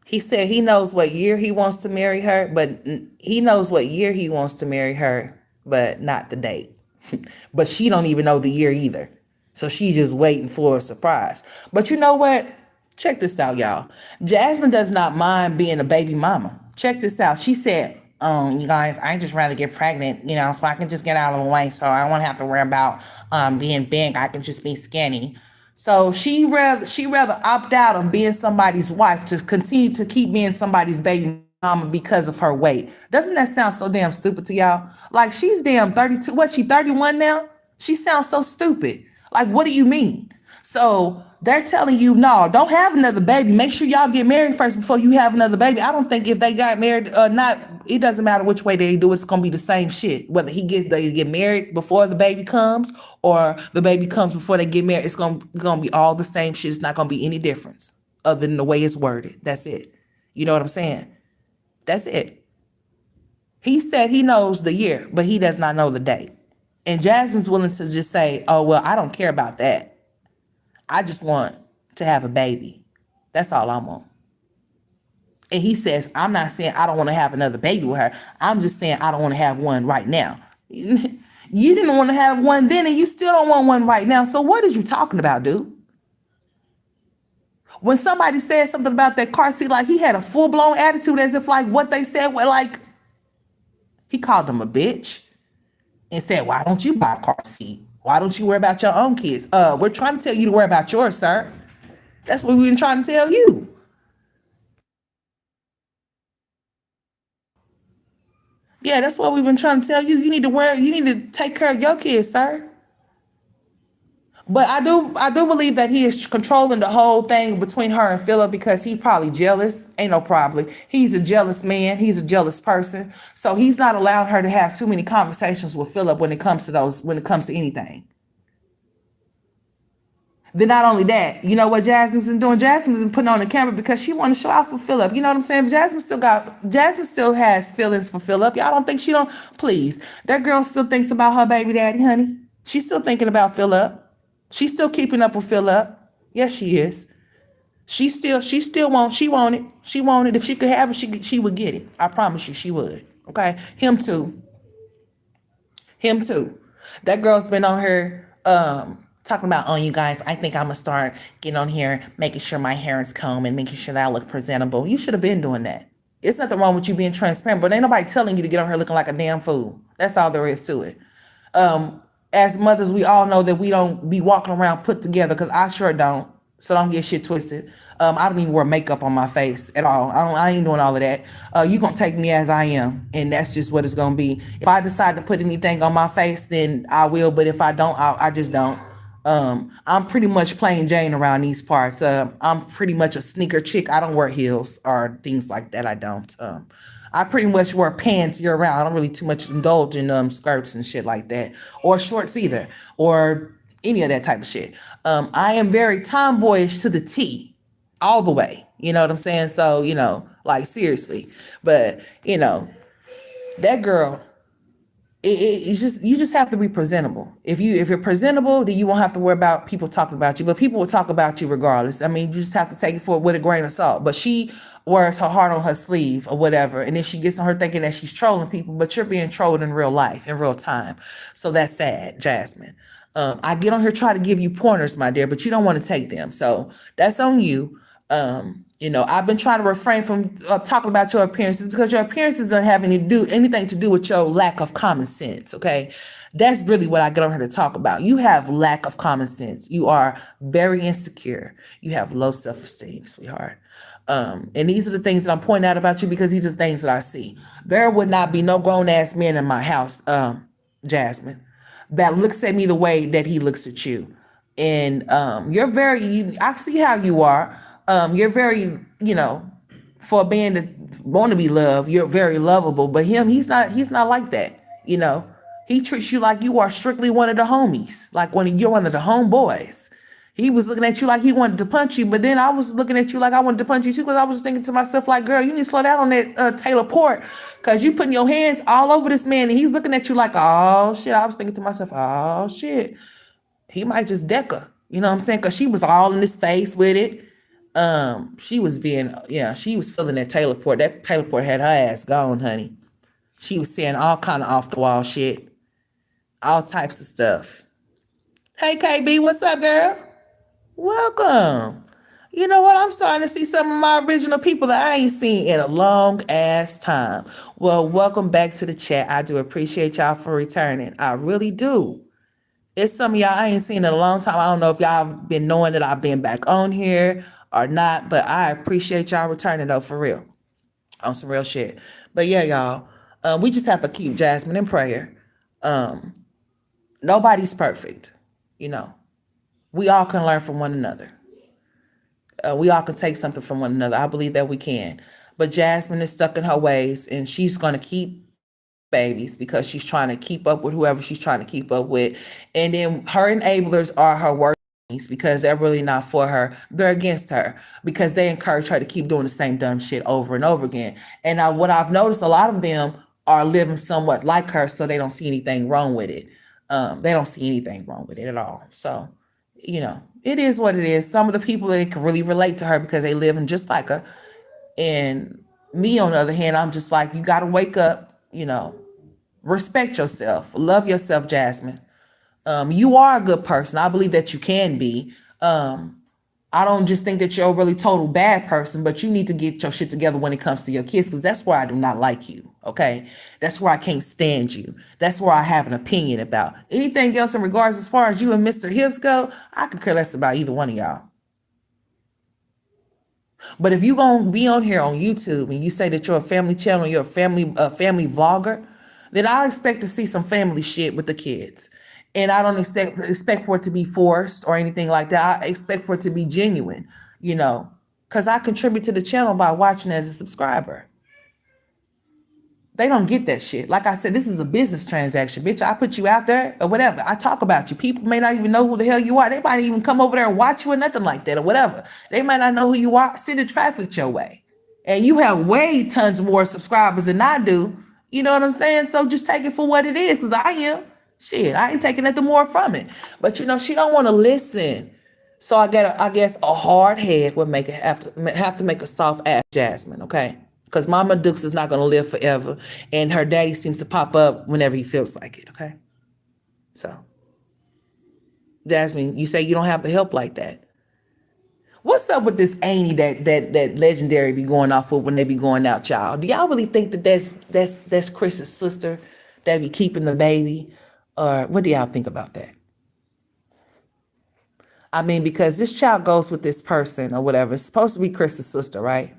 He said he knows what year he wants to marry her, but he knows what year he wants to marry her, but not the date. But she don't even know the year either. So she's just waiting for a surprise. But you know what? Check this out, y'all. Jasmine does not mind being a baby mama. Check this out. She said, you guys, I just rather get pregnant, so I can just get out of the way. So I won't have to worry about being big. I can just be skinny. So she rather opt out of being somebody's wife to continue to keep being somebody's baby mama because of her weight. Doesn't that sound so damn stupid to y'all? Like, she's damn 32. What, she 31 now? She sounds so stupid. Like, what do you mean? So they're telling you, no, don't have another baby. Make sure y'all get married first before you have another baby. I don't think if they got married or not, it doesn't matter which way they do it. It's gonna be the same shit. Whether they get married before the baby comes or the baby comes before they get married, it's gonna be all the same shit. It's not gonna be any difference other than the way it's worded. That's it. You know what I'm saying? That's it. He said he knows the year, but he does not know the date. And Jasmine's willing to just say, oh, well, I don't care about that. I just want to have a baby. That's all I want. And he says, I'm not saying I don't want to have another baby with her. I'm just saying I don't want to have one right now. You didn't want to have one then, and you still don't want one right now. So what are you talking about, dude? When somebody said something about that car seat, like he had a full-blown attitude as if like what they said, well, like he called them a bitch and said, why don't you buy a car seat? Why don't you worry about your own kids? We're trying to tell you to worry about yours, sir. That's what we've been trying to tell you. Yeah, that's what we've been trying to tell you. You need to take care of your kids, sir. But I do believe that he is controlling the whole thing between her and Philip because he probably jealous. Ain't no probably. He's a jealous man. He's a jealous person. So he's not allowing her to have too many conversations with Philip when it comes to anything. Then not only that, you know what Jasmine's been doing? Jasmine's been putting on the camera because she want to show off for Philip. You know what I'm saying? Jasmine still has feelings for Philip. Y'all don't think she don't? Please, that girl still thinks about her baby daddy, honey. She's still thinking about Philip. She's still keeping up with Philip. Yes, she is. She want it. She want it. If she could have it, she would get it. I promise you, she would. Okay, him too. Him too. That girl's been on her talking about, oh, you guys, I think I'm gonna start getting on here, making sure my hair is combed and making sure that I look presentable. You should have been doing that. It's nothing wrong with you being transparent, but ain't nobody telling you to get on here looking like a damn fool. That's all there is to it. As mothers, we all know that we don't be walking around put together because I sure don't. So don't get shit twisted. I don't even wear makeup on my face at all. I ain't doing all of that. You gonna take me as I am, and that's just what it's gonna be. If I decide to put anything on my face, then I will. But if I don't, I just don't. I'm pretty much plain Jane around these parts. I'm pretty much a sneaker chick. I don't wear heels or things like that. I don't. I pretty much wear pants year round. I don't really too much indulge in skirts and shit like that, or shorts either, or any of that type of shit. I am very tomboyish to the T, all the way. You know what I'm saying? So like seriously, but that girl. It's just you just have to be presentable. If you're presentable, then you won't have to worry about people talking about you. But people will talk about you regardless. I mean, you just have to take it for with a grain of salt. But she wears her heart on her sleeve or whatever, and then she gets on her thinking that she's trolling people, but you're being trolled in real life, in real time. So that's sad, Jasmine. I get on here try to give you pointers, my dear, but you don't want to take them. So that's on you. I've been trying to refrain from talking about your appearances because your appearances don't have anything to do with your lack of common sense. Okay, that's really what I get on here to talk about. You have lack of common sense. You are very insecure. You have low self-esteem, sweetheart. And these are the things that I'm pointing out about you because these are the things that I see. There would not be no grown ass man in my house, Jasmine, that looks at me the way that he looks at you. And I see how you are. You're very, for a man to want to be loved, you're very lovable. But he's not like that. He treats you like you are strictly one of the homies, like you're one of the homeboys. He was looking at you like he wanted to punch you, but then I was looking at you like I wanted to punch you too, because I was thinking to myself like, girl, you need to slow down on that Taylor Port, because you putting your hands all over this man, and he's looking at you like, oh shit. I was thinking to myself, oh shit, he might just deck her. You know what I'm saying? Because she was all in his face with it. She was she was feeling that Taylor Port. That Taylor Port had her ass gone, honey. She was saying all kind of off the wall shit, all types of stuff. Hey KB, what's up, girl? Welcome. You know what? I'm starting to see some of my original people that I ain't seen in a long ass time. Well, welcome back to the chat. I do appreciate y'all for returning. I really do. It's some of y'all I ain't seen in a long time. I don't know if y'all have been knowing that I've been back on here or not, but I appreciate y'all returning though, for real. On some real shit. But yeah, y'all, we just have to keep Jasmine in prayer. Nobody's perfect. We all can learn from one another. We all can take something from one another. I believe that we can. But Jasmine is stuck in her ways, and she's going to keep babies because she's trying to keep up with whoever she's trying to keep up with. And then her enablers are her worst things because they're really not for her. They're against her because they encourage her to keep doing the same dumb shit over and over again. And what I've noticed, a lot of them are living somewhat like her, so they don't see anything wrong with it. They don't see anything wrong with it at all. So, it is what it is. Some of the people that can really relate to her because they live in just like her. And me, on the other hand, I'm just like, you got to wake up, respect yourself, love yourself, Jasmine. You are a good person. I believe that you can be. I don't just think that you're a really total bad person, but you need to get your shit together when it comes to your kids, because that's where I do not like you, okay? That's where I can't stand you. That's where I have an opinion about. Anything else in regards as far as you and Mr. Hibbs go, I could care less about either one of y'all. But if you gonna be on here on YouTube and you say that you're a family channel, you're a family vlogger, then I expect to see some family shit with the kids. And I don't expect for it to be forced or anything like that. I expect for it to be genuine, because I contribute to the channel by watching as a subscriber. They don't get that shit. Like I said, this is a business transaction, bitch. I put you out there or whatever. I talk about you. People may not even know who the hell you are. They might even come over there and watch you or nothing like that or whatever. They might not know who you are. Send the traffic your way. And you have way tons more subscribers than I do. You know what I'm saying? So just take it for what it is, because I am. Shit, I ain't taking nothing more from it. But she don't want to listen. So I guess a hard head would have to make a soft ass Jasmine, okay? Because Mama Dukes is not gonna live forever, and her daddy seems to pop up whenever he feels like it, okay? So, Jasmine, you say you don't have the help like that. What's up with this Amy that Legendary be going off with when they be going out, y'all? Do y'all really think that that's Chris's sister that be keeping the baby? Or what do y'all think about that? I mean, because this child goes with this person or whatever. It's supposed to be Chris's sister, right?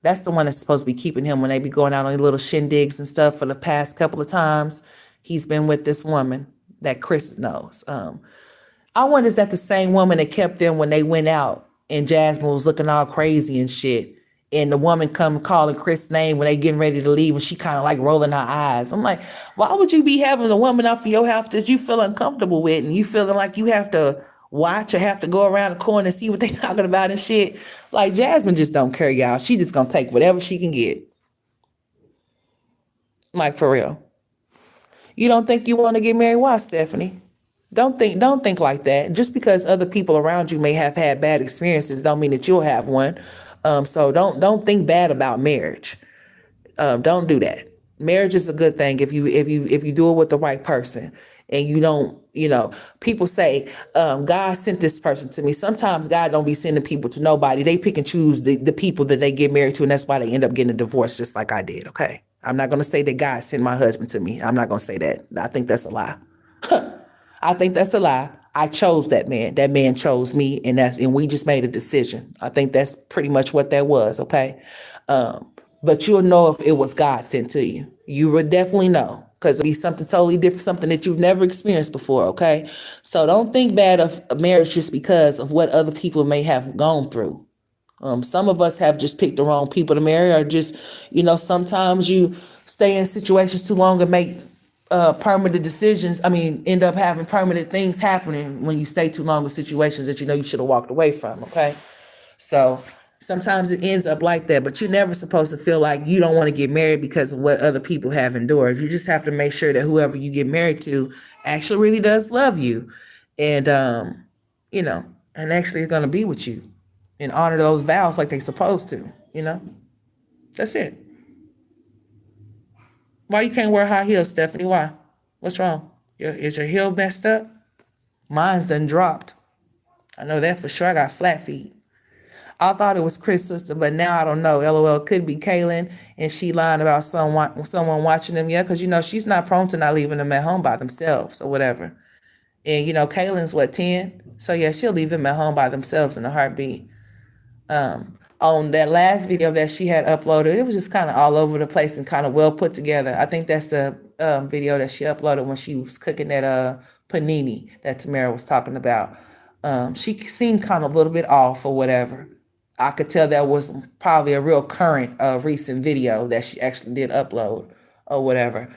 That's the one that's supposed to be keeping him when they be going out on little shindigs and stuff. For the past couple of times, he's been with this woman that Chris knows. I wonder, is that the same woman that kept them when they went out and Jasmine was looking all crazy and shit? And the woman come calling Chris' name when they getting ready to leave, and she kind of like rolling her eyes. I'm like, why would you be having a woman out for your house that you feel uncomfortable with, and you feeling like you have to watch or have to go around the corner and see what they talking about and shit? Like, Jasmine just don't care, y'all. She just gonna take whatever she can get. Like, for real. You don't think you want to get married? Why, Stephanie? Don't think like that. Just because other people around you may have had bad experiences don't mean that you'll have one. So don't think bad about marriage. Don't do that. Marriage is a good thing if you do it with the right person, and you don't, people say, God sent this person to me. Sometimes God don't be sending people to nobody. They pick and choose the people that they get married to, and that's why they end up getting a divorce, just like I did. Okay. I'm not going to say that God sent my husband to me. I'm not going to say that. I think that's a lie. I think that's a lie. I chose that man. That man chose me, and we just made a decision. I think that's pretty much what that was, okay? But you'll know if it was God sent to you. You would definitely know, because it'll be something totally different, something that you've never experienced before, okay? So don't think bad of marriage just because of what other people may have gone through. Some of us have just picked the wrong people to marry, or just, sometimes you stay in situations too long and make permanent decisions. I mean, end up having permanent things happening when you stay too long in situations that you should have walked away from, okay? So sometimes it ends up like that, but you're never supposed to feel like you don't want to get married because of what other people have endured. You just have to make sure that whoever you get married to actually really does love you, and, and actually is going to be with you and honor those vows like they're supposed to, That's it. Why you can't wear high heels, Stephanie? Why? What's wrong? Is your heel messed up? Mine's done dropped. I know that for sure. I got flat feet. I thought it was Chris' sister, but now I don't know. LOL, could be Kaylin, and she lying about someone watching them. Yeah, because, she's not prone to not leaving them at home by themselves or whatever. And, Kaylin's what, 10? So, yeah, she'll leave them at home by themselves in a heartbeat. On that last video that she had uploaded, it was just kind of all over the place and kind of well put together. I think that's the video that she uploaded when she was cooking that panini that Tamara was talking about. She seemed kind of a little bit off or whatever. I could tell that was probably a real current, recent video that she actually did upload or whatever.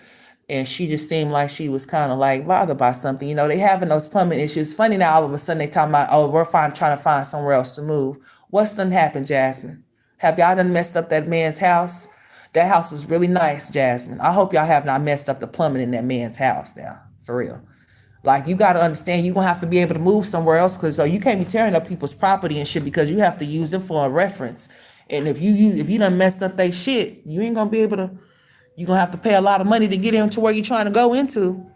And she just seemed like she was kind of like bothered by something. They having those plumbing issues. Funny now, all of a sudden they talking about, oh, we're trying to find somewhere else to move. What's done happened, Jasmine? Have y'all done messed up that man's house? That house was really nice, Jasmine. I hope y'all have not messed up the plumbing in that man's house now, for real. Like, you got to understand, you're going to have to be able to move somewhere else, because you can't be tearing up people's property and shit, because you have to use it for a reference. And if you done messed up they shit, you ain't going to be able to, you're going to have to pay a lot of money to get into where you're trying to go into.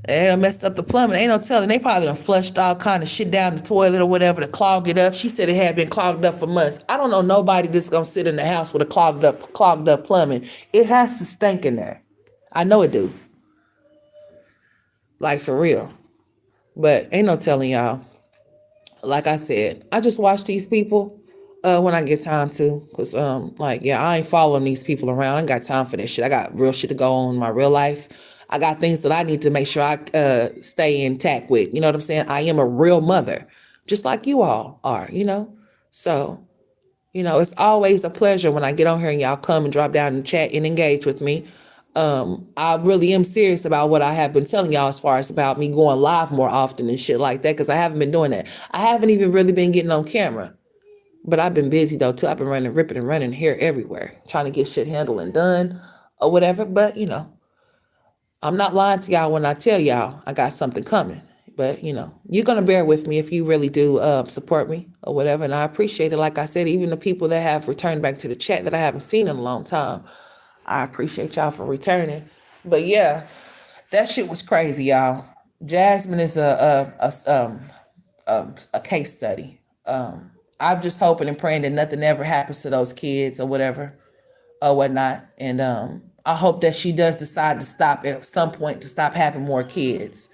They done messed up the plumbing. Ain't no telling. They probably done flushed all kind of shit down the toilet or whatever to clog it up. She said it had been clogged up for months. I don't know nobody that's going to sit in the house with a clogged up plumbing. It has to stink in there. I know it do. Like, for real. But ain't no telling y'all. Like I said, I just watch these people when I get time to. Because, I ain't following these people around. I ain't got time for that shit. I got real shit to go on in my real life. I got things that I need to make sure I stay intact with. You know what I'm saying? I am a real mother, just like you all are, you know? So, it's always a pleasure when I get on here and y'all come and drop down and chat and engage with me. I really am serious about what I have been telling y'all as far as about me going live more often and shit like that, because I haven't been doing that. I haven't even really been getting on camera. But I've been busy though too. I've been running, ripping and running here everywhere, trying to get shit handled and done or whatever. But I'm not lying to y'all when I tell y'all I got something coming. But you're gonna bear with me if you really do support me or whatever, and I appreciate it. Like I said, even the people that have returned back to the chat that I haven't seen in a long time, I appreciate y'all for returning. But yeah, that shit was crazy, y'all. Jasmine is a case study. I'm just hoping and praying that nothing ever happens to those kids or whatever or whatnot. And I hope that she does decide to stop at some point, to stop having more kids.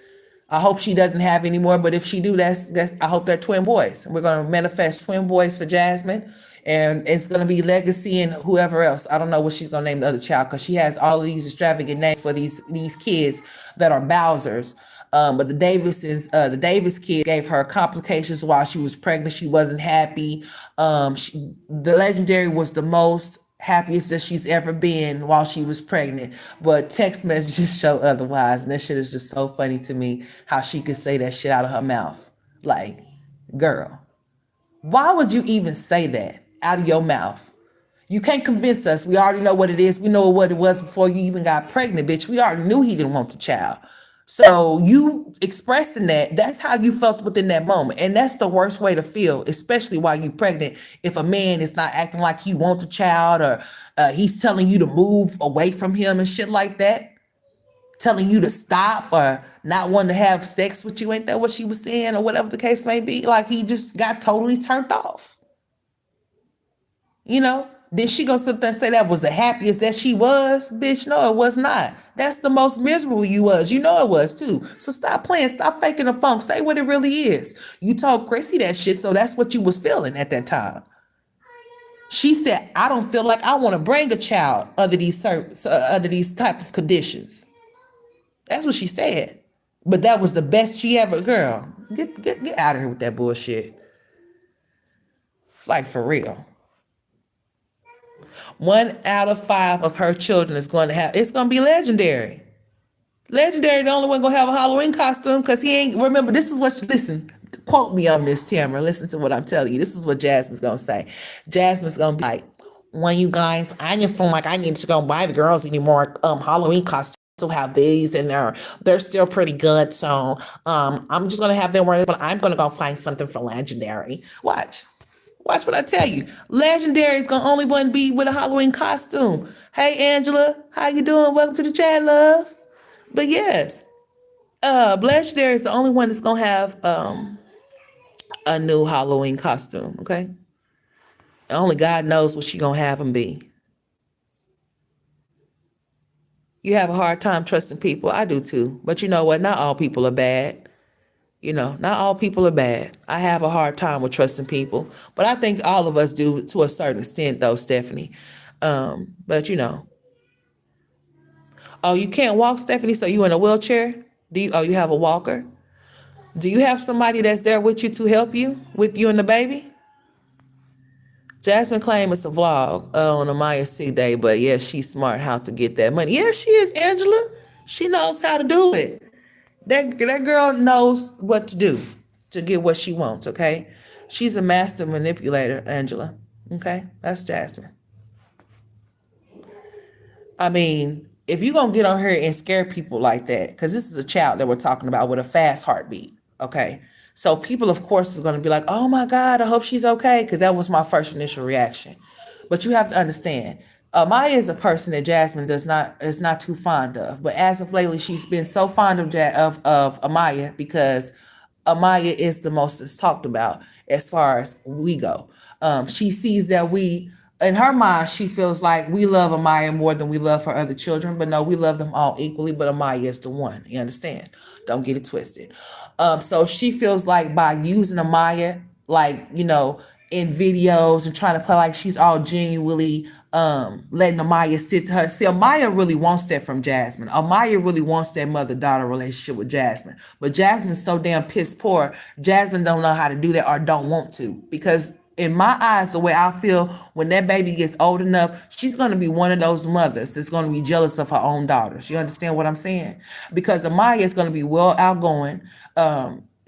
I hope she doesn't have any more, but if she do, that's I hope they're twin boys. We're gonna manifest twin boys for Jasmine, and it's gonna be Legacy and whoever else. I don't know what she's gonna name the other child, because she has all of these extravagant names for these kids that are Bowser's. But the Davis kid gave her complications while she was pregnant. She wasn't happy. The Legendary was the most happiest that she's ever been while she was pregnant. But text messages show otherwise. And that shit is just so funny to me, how she could say that shit out of her mouth. Like, girl, why would you even say that out of your mouth? You can't convince us. We already know what it is. We know what it was before you even got pregnant, bitch. We already knew he didn't want the child. So you expressing that's how you felt within that moment. And that's the worst way to feel, especially while you're pregnant. If a man is not acting like he wants a child, or he's telling you to move away from him and shit like that, telling you to stop or not wanting to have sex with you, ain't that what she was saying, or whatever the case may be? Like, he just got totally turned off. Then she gonna sit there and say that was the happiest that she was? Bitch, no, it was not. That's the most miserable you was. You know it was too. So stop playing, stop faking the funk. Say what it really is. You told Chrissy that shit, so that's what you was feeling at that time. She said, I don't feel like I want to bring a child under these type of conditions. That's what she said. But that was the best she ever, girl. Get out of here with that bullshit. Like, for real. 1 out of 5 of her children is going to be Legendary. Legendary, the only one gonna have a Halloween costume, because he ain't, remember, this is what, listen, quote me on this, Tamara. Listen to what I'm telling you. This is what Jasmine's gonna say. Jasmine's gonna be like, well, you guys, I didn't feel like I needed to go buy the girls anymore Halloween costumes. Still have these, and they're still pretty good. So I'm just gonna have them wear it, but I'm gonna go find something for Legendary. Watch what I tell you. Legendary is gonna only one be with a Halloween costume. Hey Angela, how you doing? Welcome to the chat, love. But yes, Legendary is the only one that's gonna have a new Halloween costume. Okay, only God knows what she gonna have him be. You have a hard time trusting people. I do too. But you know what? Not all people are bad. Not all people are bad. I have a hard time with trusting people, but I think all of us do to a certain extent, though, Stephanie. But oh, you can't walk, Stephanie, so you in a wheelchair? Oh, you have a walker? Do you have somebody that's there with you to help you, with you and the baby? Jasmine claims it's a vlog on Amaya C Day, but yeah, she's smart how to get that money. Yeah, she is, Angela. She knows how to do it. That girl knows what to do to get what she wants, okay? She's a master manipulator, Angela. Okay? That's Jasmine. I mean, if you're going to get on here and scare people like that, because this is a child that we're talking about with a fast heartbeat, okay? So people, of course, is going to be like, oh my God, I hope she's okay, because that was my first initial reaction. But you have to understand, Maya is a person that Jasmine is not too fond of. But as of lately, she's been so fond of Amaya, because Amaya is the most that's talked about as far as we go. She sees that in her mind, she feels like we love Amaya more than we love her other children. But no, we love them all equally, but Amaya is the one. You understand? Don't get it twisted. So she feels like by using Amaya, like, in videos and trying to play like she's all genuinely letting Amaya sit to her. See, Amaya really wants that from Jasmine. Amaya really wants that mother-daughter relationship with Jasmine. But Jasmine's so damn piss poor. Jasmine don't know how to do that or don't want to. Because in my eyes, the way I feel, when that baby gets old enough, she's going to be one of those mothers that's going to be jealous of her own daughters. You understand what I'm saying? Because Amaya is going to be well outgoing.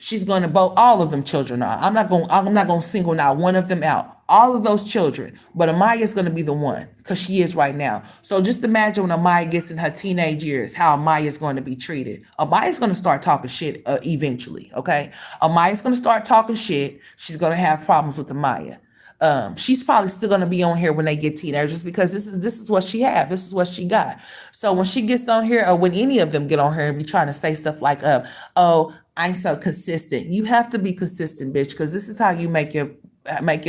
She's going to both all of them children are. I'm not going to single out one of them out. All of those children, but Amaya is going to be the one because she is right now. So just imagine when Amaya gets in her teenage years, how Amaya is going to be treated. Amaya is going to start talking shit eventually. Okay, Amaya is going to start talking shit. She's going to have problems with Amaya. She's probably still gonna be on here when they get teenagers because this is what she have. This is what she got. So when she gets on here, or when any of them get on here and be trying to say stuff like, "Oh, I'm so consistent." You have to be consistent, bitch, because this is how you make your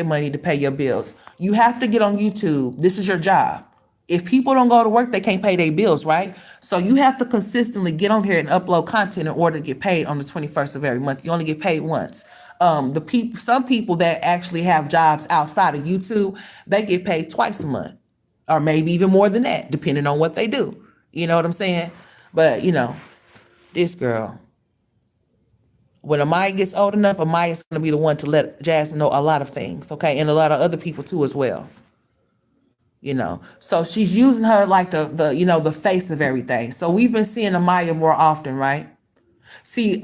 money to pay your bills. You have to get on YouTube. This is your job. If people don't go to work, they can't pay their bills, right? So you have to consistently get on here and upload content in order to get paid on the 21st of every month. You only get paid once. Some people that actually have jobs outside of YouTube, they get paid twice a month, or maybe even more than that, depending on what they do. You know what I'm saying? But this girl, when Amaya gets old enough, Amaya's gonna be the one to let Jasmine know a lot of things, okay, and a lot of other people too as well. So she's using her like the face of everything. So we've been seeing Amaya more often, right? See,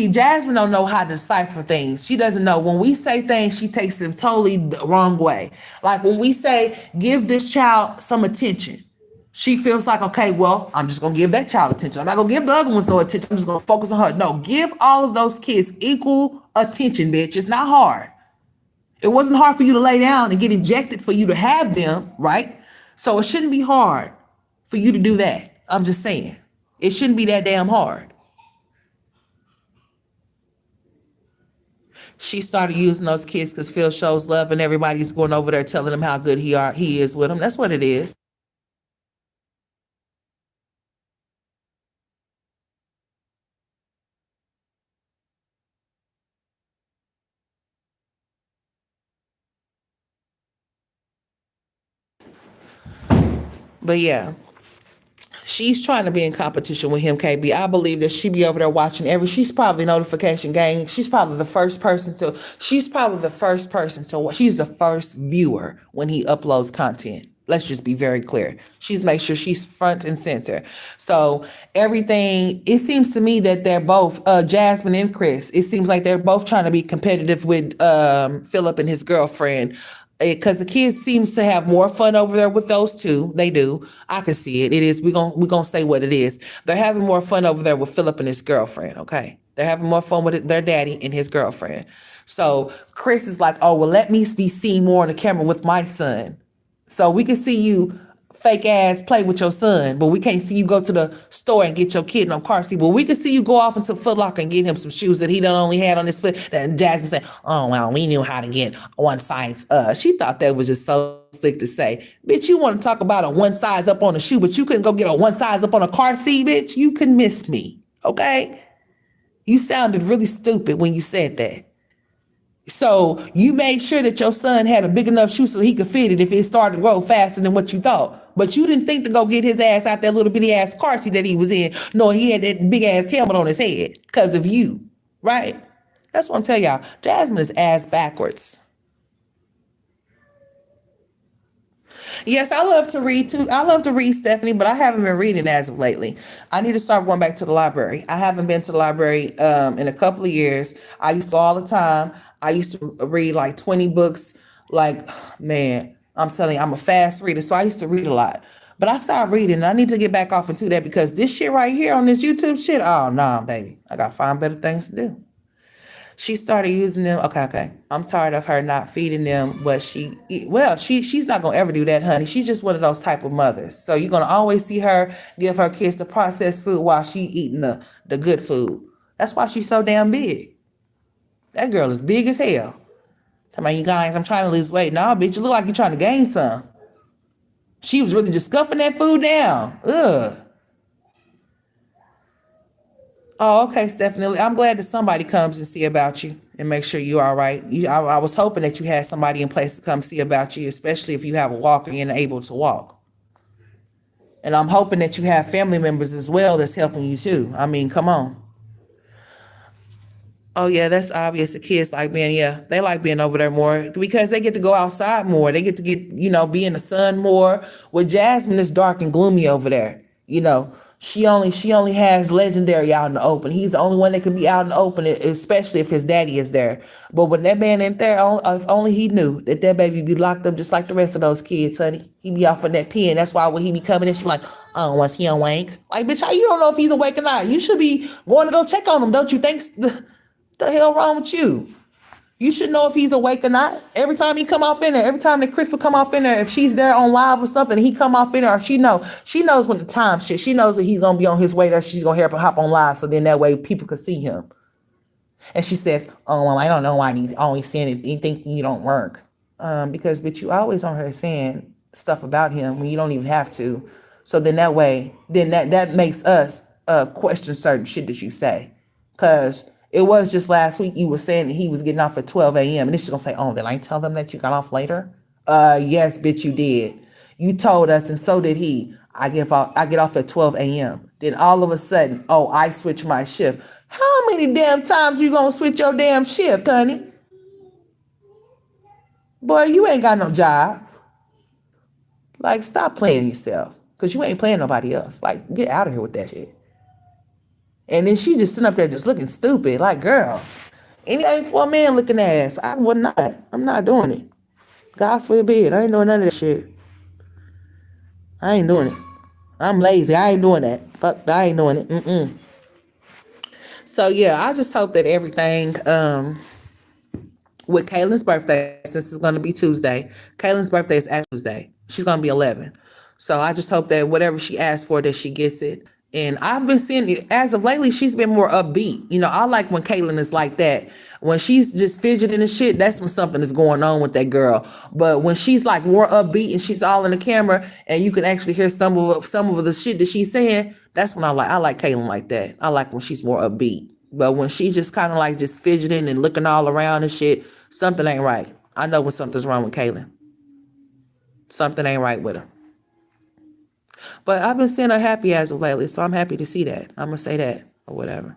Jasmine don't know how to decipher things. She doesn't know. When we say things, she takes them totally the wrong way. Like when we say, give this child some attention, she feels like, okay, well, I'm just gonna give that child attention. I'm not gonna give the other ones no attention. I'm just gonna focus on her. No, give all of those kids equal attention, bitch. It's not hard. It wasn't hard for you to lay down and get injected for you to have them, right? So it shouldn't be hard for you to do that. I'm just saying. It shouldn't be that damn hard. She started using those kids because Phil shows love and everybody's going over there telling him how good he is with them. That's what it is. But yeah, she's trying to be in competition with him, KB. I believe that she be over there watching she's probably notification gang. She's probably the first person to, she's the first viewer when he uploads content. Let's just be very clear. She's make sure she's front and center. So everything, it seems to me that they're both, Jasmine and Chris, it seems like they're both trying to be competitive with Philip and his girlfriend, because the kids seems to have more fun over there with those two. They do. I can see it. It is. We gonna say what it is. They're having more fun over there with Philip and his girlfriend. Okay, they're having more fun with their daddy and his girlfriend. So Chris is like, oh well, let me be seen more on the camera with my son, so we can see you fake ass play with your son, but we can't see you go to the store and get your kid in a car seat. But we can see you go off into Foot Locker and get him some shoes that he done only had on his foot. That Jasmine said, "Oh well, we knew how to get one size." She thought that was just so slick to say. Bitch, you want to talk about a one size up on a shoe, but you couldn't go get a one size up on a car seat, bitch. You can miss me, okay? You sounded really stupid when you said that. So you made sure that your son had a big enough shoe so he could fit it if it started to grow faster than what you thought. But you didn't think to go get his ass out that little bitty ass car seat that he was in. No, he had that big ass helmet on his head because of you, right? That's what I'm telling y'all. Jasmine is ass backwards. Yes, I love to read too. I love to read, Stephanie, but I haven't been reading as of lately. I need to start going back to the library. I haven't been to the library in a couple of years. I used to all the time. I used to read like 20 books. Like, man, I'm telling you, I'm a fast reader, so I used to read a lot. But I stopped reading. And I need to get back off into that because this shit right here on this YouTube shit, oh, nah, baby. I got to find better things to do. She started using them. Okay, okay. I'm tired of her not feeding them what she's not gonna ever do that, honey. She's just one of those type of mothers. So you're gonna always see her give her kids the processed food while she eating the good food. That's why she's so damn big. That girl is big as hell. Tell me, you guys, I'm trying to lose weight. Nah, bitch, you look like you're trying to gain some. She was really just scuffing that food down. Ugh. Oh, okay, Stephanie. I'm glad that somebody comes and see about you and make sure you're all right. I was hoping that you had somebody in place to come see about you, especially if you have a walker and able to walk. And I'm hoping that you have family members as well that's helping you too. I mean, come on. Oh yeah, that's obvious. The kids like being, yeah, they like being over there more because they get to go outside more. They get to be in the sun more. With Jasmine, it's dark and gloomy over there. She only has Legendary out in the open. He's the only one that can be out in the open, especially if his daddy is there. But when that man ain't there, if only he knew that baby be locked up just like the rest of those kids, honey. He be off in that pen. That's why when he be coming in, she be like, oh, was he awake? Like, bitch, how you don't know if he's awake or not? You should be going to go check on him, don't you think? The hell wrong with you? You should know if he's awake or not. Every time he come off in there, every time that Chris will come off in there, if she's there on live or something, he come off in there, or she knows when the time shit. She knows that he's gonna be on his way there. She's gonna hear him hop on live, so then that way people can see him. And she says, "Oh, well, I don't know why he's always saying it. You think you don't work, because bitch, you always on her saying stuff about him when you don't even have to. So then that way, then that makes us question certain shit that you say, cause it was just last week you were saying that he was getting off at 12 a.m. and then she's gonna say, oh, did I tell them that you got off later? Yes, bitch, you did. You told us, and so did he. I get off at 12 a.m. Then all of a sudden, oh, I switch my shift. How many damn times you gonna switch your damn shift, honey? Boy, you ain't got no job. Like, stop playing yourself. Cause you ain't playing nobody else. Like, get out of here with that shit. And then she just sitting up there just looking stupid. Like, girl, anything for a man looking ass. I would not. I'm not doing it. God forbid. I ain't doing none of that shit. I ain't doing it. I'm lazy. I ain't doing that. Fuck, I ain't doing it. So yeah, I just hope that everything with Kaylin's birthday, since it's going to be Tuesday. Kaylin's birthday is actually Tuesday. She's going to be 11. So I just hope that whatever she asks for, that she gets it. And I've been seeing it as of lately, she's been more upbeat. I like when Kaylin is like that. When she's just fidgeting and shit, that's when something is going on with that girl. But when she's like more upbeat and she's all in the camera and you can actually hear some of the shit that she's saying, that's when I like Kaylin like that. I like when she's more upbeat. But when she just kind of like just fidgeting and looking all around and shit, something ain't right. I know when something's wrong with Kaylin. Something ain't right with her. But I've been seeing her happy as of lately, so I'm happy to see that. I'm going to say that or whatever.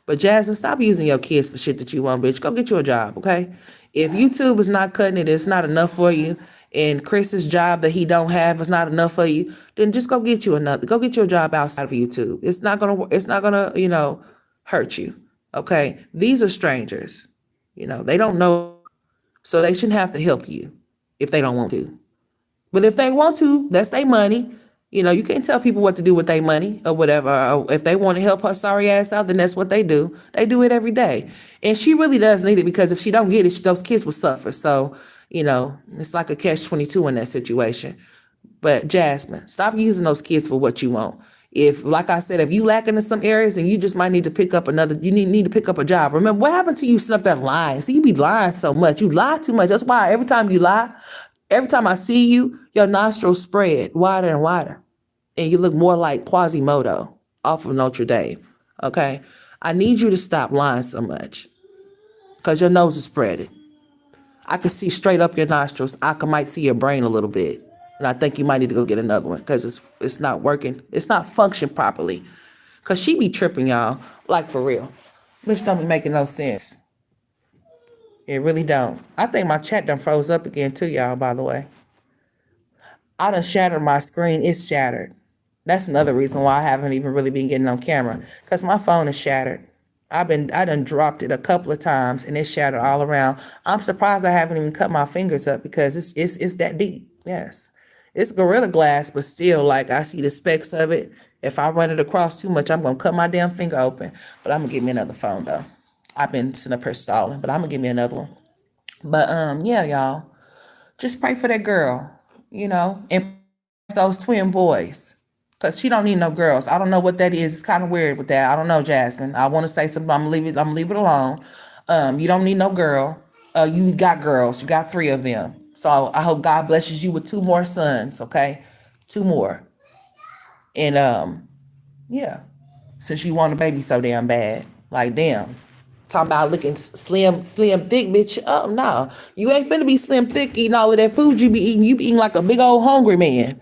But Jasmine, stop using your kids for shit that you want, bitch. Go get you a job, okay? If YouTube is not cutting it, it's not enough for you, and Chris's job that he don't have is not enough for you, then just go get you a job outside of YouTube. It's not gonna hurt you. Okay? These are strangers. They don't know, so they shouldn't have to help you if they don't want to. But if they want to, that's their money. You can't tell people what to do with their money or whatever. Or if they want to help her sorry ass out, then that's what they do. They do it every day. And she really does need it, because if she don't get it, those kids will suffer. So, it's like a catch-22 in that situation. But Jasmine, stop using those kids for what you want. If, like I said, if you lacking in some areas, and you just might need to pick up you need to pick up a job. Remember, what happened to you sitting up there lying? See, you be lying so much. You lie too much. That's why every time you lie, every time I see you, your nostrils spread wider and wider. And you look more like Quasimodo off of Notre Dame. Okay? I need you to stop lying so much, because your nose is spreading. I can see straight up your nostrils. Might see your brain a little bit. And I think you might need to go get another one, because it's not working. It's not functioning properly. Because she be tripping, y'all. Like, for real. Bitch don't be making no sense. It really don't. I think my chat done froze up again too, y'all, by the way. I done shattered my screen. It's shattered. That's another reason why I haven't even really been getting on camera, because my phone is shattered. I done dropped it a couple of times and it's shattered all around. I'm surprised I haven't even cut my fingers up, because it's that deep. Yes. It's Gorilla Glass, but still, like, I see the specks of it. If I run it across too much, I'm gonna cut my damn finger open. But I'm gonna get me another phone though. I've been sitting up here stalling, but I'm gonna get me another one. But yeah, y'all. Just pray for that girl, and those twin boys. Because she don't need no girls. I don't know what that is. It's kind of weird with that. I don't know, Jasmine. I want to say something. I'm gonna leave it alone. You don't need no girl. You got girls. You got 3 of them. So I hope God blesses you with 2 more sons, okay? 2 more. And yeah. since you want a baby so damn bad. Like, damn. Talking about looking slim, thick, bitch. Oh, no. You ain't finna be slim, thick eating all of that food you be eating. You be eating like a big old hungry man.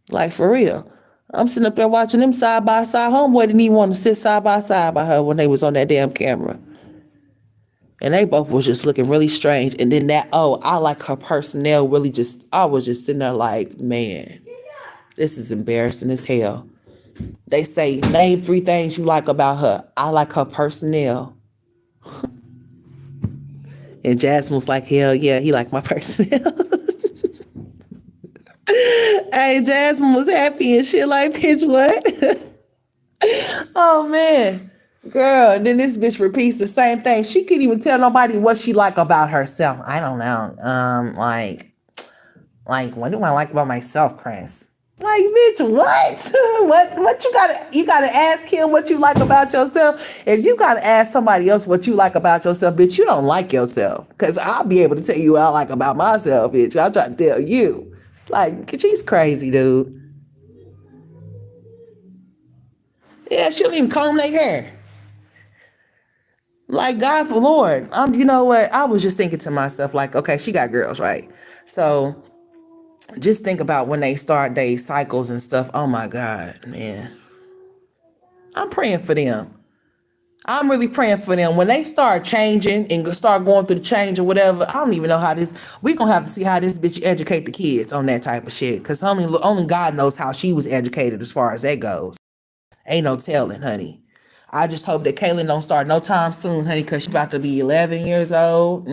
Like, for real. I'm sitting up there watching them side by side. Homeboy didn't even want to sit side by side by her when they was on that damn camera. And they both was just looking really strange. And then I like her personnel really just, I was just sitting there like, man, this is embarrassing as hell. They say, name 3 things you like about her. I like her personnel. And Jasmine was like, hell yeah, he like my personnel. Hey, Jasmine was happy and shit like, bitch, what? Oh, man. Girl, and then this bitch repeats the same thing. She couldn't even tell nobody what she like about herself. I don't know. What do I like about myself, Chris? Like, bitch, what? What you gotta ask him what you like about yourself. If you gotta ask somebody else what you like about yourself, bitch, you don't like yourself. Cause I'll be able to tell you what I like about myself, bitch. I'll try to tell you. Like, she's crazy, dude. Yeah, she don't even comb their hair. Like, God for Lord. You know what? I was just thinking to myself, like, okay, she got girls, right? So just think about when they start their cycles and stuff. Oh my God, man. I'm praying for them. I'm really praying for them. When they start changing and start going through the change or whatever, I don't even know how this, we gonna have to see how this bitch educate the kids on that type of shit. Cause only God knows how she was educated as far as that goes. Ain't no telling, honey. I just hope that Kaylin don't start no time soon, honey, cause she's about to be 11 years old.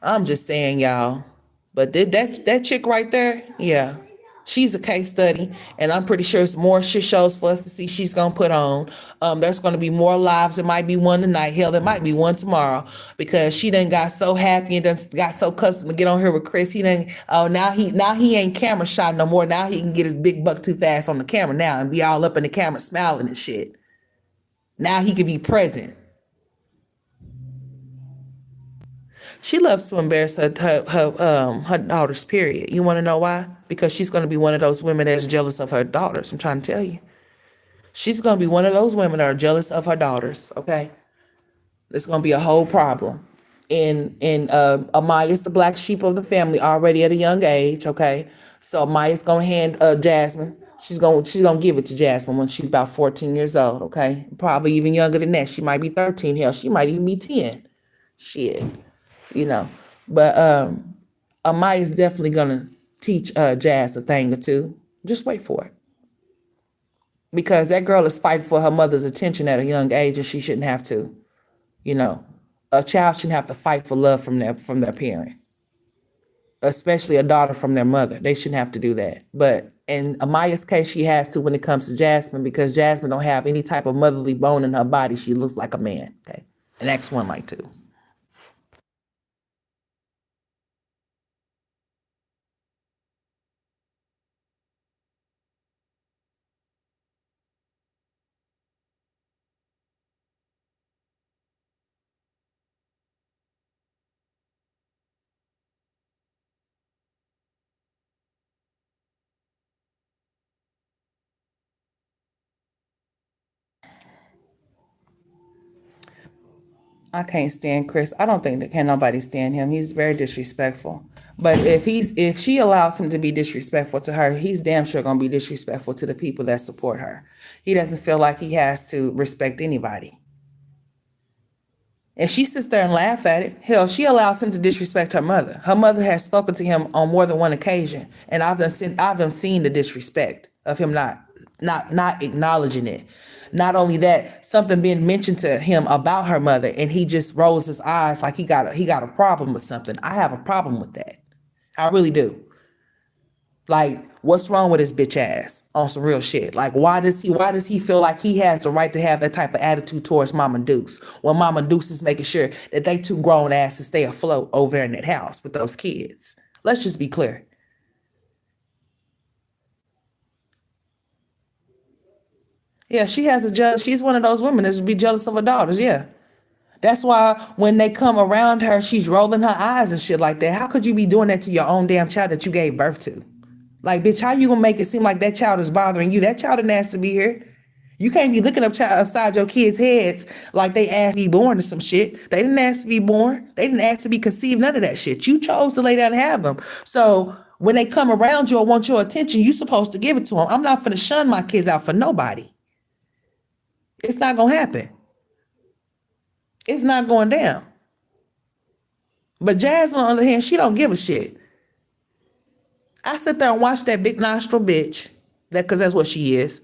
I'm just saying, y'all. But that chick right there, yeah, she's a case study, and I'm pretty sure it's more shit shows for us to see she's gonna put on. There's gonna be more lives. There might be one tonight. Hell, there might be one tomorrow because she done got so happy and done got so accustomed to get on here with Chris. He done now he ain't camera shy no more. Now he can get his big buck too fast on the camera now and be all up in the camera smiling and shit. Now he can be present. She loves to embarrass her daughters, period. You want to know why? Because she's going to be one of those women that's jealous of her daughters. I'm trying to tell you. She's going to be one of those women that are jealous of her daughters, okay? It's going to be a whole problem. And Amaya's the black sheep of the family already at a young age, okay? So Amaya's going to hand Jasmine. She's gonna give it to Jasmine when she's about 14 years old, okay? Probably even younger than that. She might be 13. Hell, she might even be 10. Shit. But Amaya's definitely gonna teach Jazz a thing or two. Just wait for it. Because that girl is fighting for her mother's attention at a young age and she shouldn't have to. You know. A child shouldn't have to fight for love from their parent. Especially a daughter from their mother. They shouldn't have to do that. But in Amaya's case, she has to when it comes to Jasmine, because Jasmine don't have any type of motherly bone in her body. She looks like a man. Okay. And X one like too. I can't stand Chris. I don't think that can nobody stand him. He's very disrespectful. But if she allows him to be disrespectful to her, he's damn sure gonna be disrespectful to the people that support her. He doesn't feel like he has to respect anybody. And she sits there and laugh at it. Hell, she allows him to disrespect her mother. Her mother has spoken to him on more than one occasion, and I've seen the disrespect of him not acknowledging it. Not only that, something being mentioned to him about her mother, and he just rolls his eyes like he got a problem with something. I have a problem with that. I really do. Like, what's wrong with his bitch ass on some real shit? Like, why does he feel like he has the right to have that type of attitude towards Mama Dukes when Mama Dukes is making sure that they two grown asses stay afloat over there in that house with those kids? Let's just be clear. Yeah, she's one of those women that should be jealous of her daughters. Yeah. That's why when they come around her, she's rolling her eyes and shit like that. How could you be doing that to your own damn child that you gave birth to? Like, bitch, how you gonna make it seem like that child is bothering you? That child didn't ask to be here. You can't be looking upside your kids' heads like they asked to be born or some shit. They didn't ask to be born. They didn't ask to be conceived, none of that shit. You chose to lay down and have them. So when they come around you or want your attention, you supposed to give it to them. I'm not finna shun my kids out for nobody. It's not gonna happen. It's not going down. But Jasmine, on the other hand, she don't give a shit. I sit there and watch that big nostril bitch, because that's what she is.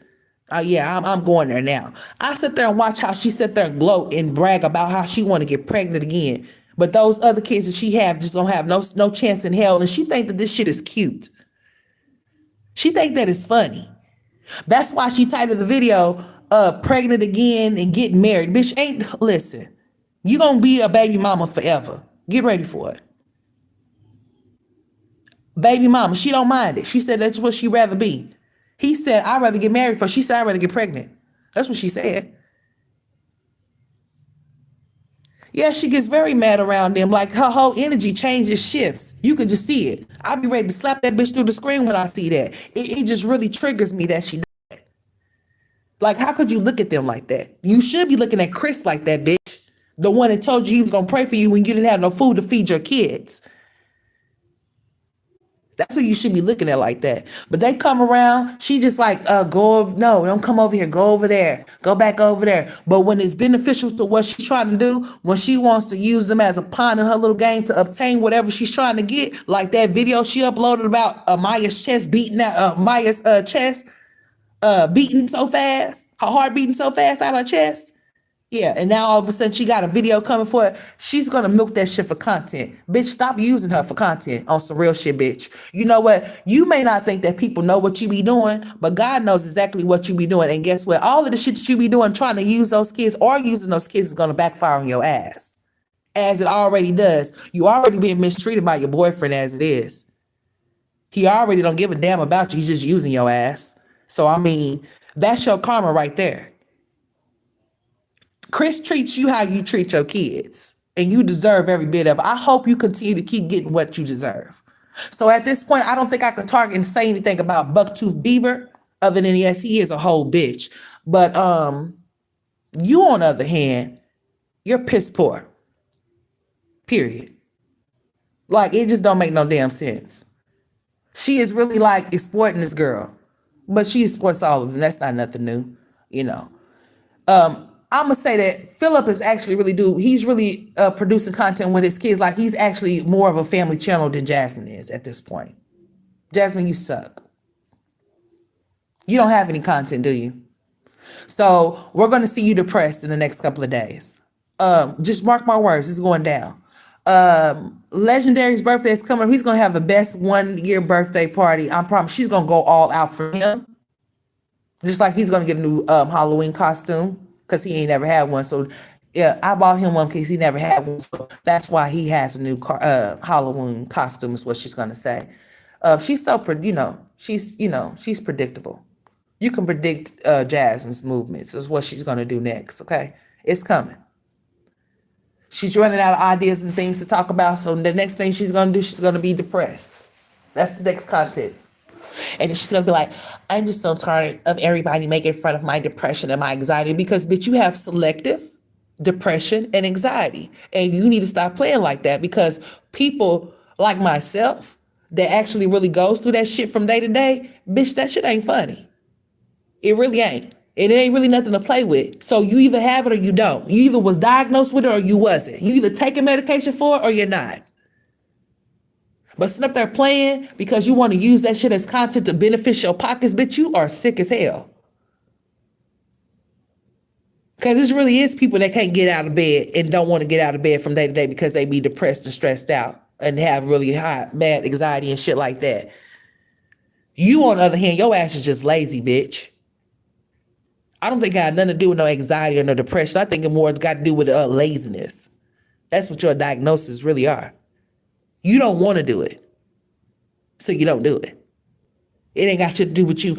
Yeah, I'm going there now. I sit there and watch how she sit there and gloat and brag about how she want to get pregnant again. But those other kids that she have just don't have no chance in hell. And she think that this shit is cute. She think that it's funny. That's why she titled the video, pregnant again and getting married. Bitch, listen, you gonna be a baby mama forever. Get ready for it. Baby mama, she don't mind it. She said that's what she'd rather be. He said, I'd rather get married for. She said, I'd rather get pregnant. That's what she said. Yeah, she gets very mad around them. Like her whole energy changes, shifts. You could just see it. I'd be ready to slap that bitch through the screen when I see that. It just really triggers me that she does that. Like, how could you look at them like that? You should be looking at Chris like that, bitch. The one that told you he was going to pray for you when you didn't have no food to feed your kids. That's what you should be looking at like that. But they come around, she just like, no, don't come over here, go over there, go back over there. But when it's beneficial to what she's trying to do, when she wants to use them as a pawn in her little game to obtain whatever she's trying to get, like that video she uploaded about Maya's chest beating out, Maya's chest beating so fast, her heart beating so fast out of her chest. Yeah, and now all of a sudden she got a video coming for it. She's gonna milk that shit for content. Bitch, stop using her for content on some real shit, bitch. You know what? You may not think that people know what you be doing, but God knows exactly what you be doing. And guess what? All of the shit that you be doing trying to use those kids or using those kids is gonna backfire on your ass. As it already does. You already being mistreated by your boyfriend as it is. He already don't give a damn about you. He's just using your ass. So, I mean, that's your karma right there. Chris treats you how you treat your kids, and you deserve every bit of it. I hope you continue to keep getting what you deserve. So at this point, I don't think I could target and say anything about Bucktooth Beaver, other than yes, he is a whole bitch. But you on the other hand, you're piss poor. Period. Like, it just don't make no damn sense. She is really like exploiting this girl, but she exploits all of them. That's not nothing new, you know. I'm gonna say that Philip is actually he's really producing content with his kids. Like, he's actually more of a family channel than Jasmine is at this point. Jasmine, you suck. You don't have any content, do you? So we're gonna see you depressed in the next couple of days. Just mark my words, it's going down. Legendary's birthday is coming up. He's gonna have the best 1 year birthday party. I promise she's gonna go all out for him. Just like he's gonna get a new Halloween costume. Because he ain't never had one. So yeah, I bought him one because he never had one. So that's why he has a new Halloween costume is what she's going to say. She's so, she's predictable. You can predict Jasmine's movements is what she's going to do next, okay? It's coming. She's running out of ideas and things to talk about. So the next thing she's going to do, she's going to be depressed. That's the next content. And then she's gonna be like, I'm just so tired of everybody making fun of my depression and my anxiety, because bitch, you have selective depression and anxiety. And you need to stop playing like that, because people like myself that actually really goes through that shit from day to day, bitch, that shit ain't funny. It really ain't. And it ain't really nothing to play with. So you either have it or you don't. You either was diagnosed with it or you wasn't. You either taking medication for it or you're not. But sitting up there playing because you want to use that shit as content to benefit your pockets, bitch, you are sick as hell. Because this really is people that can't get out of bed and don't want to get out of bed from day to day because they be depressed and stressed out and have really high, bad anxiety and shit like that. You, on the other hand, your ass is just lazy, bitch. I don't think it got nothing to do with no anxiety or no depression. I think it more got to do with laziness. That's what your diagnoses really are. You don't want to do it, so you don't do it. It ain't got shit to do with you.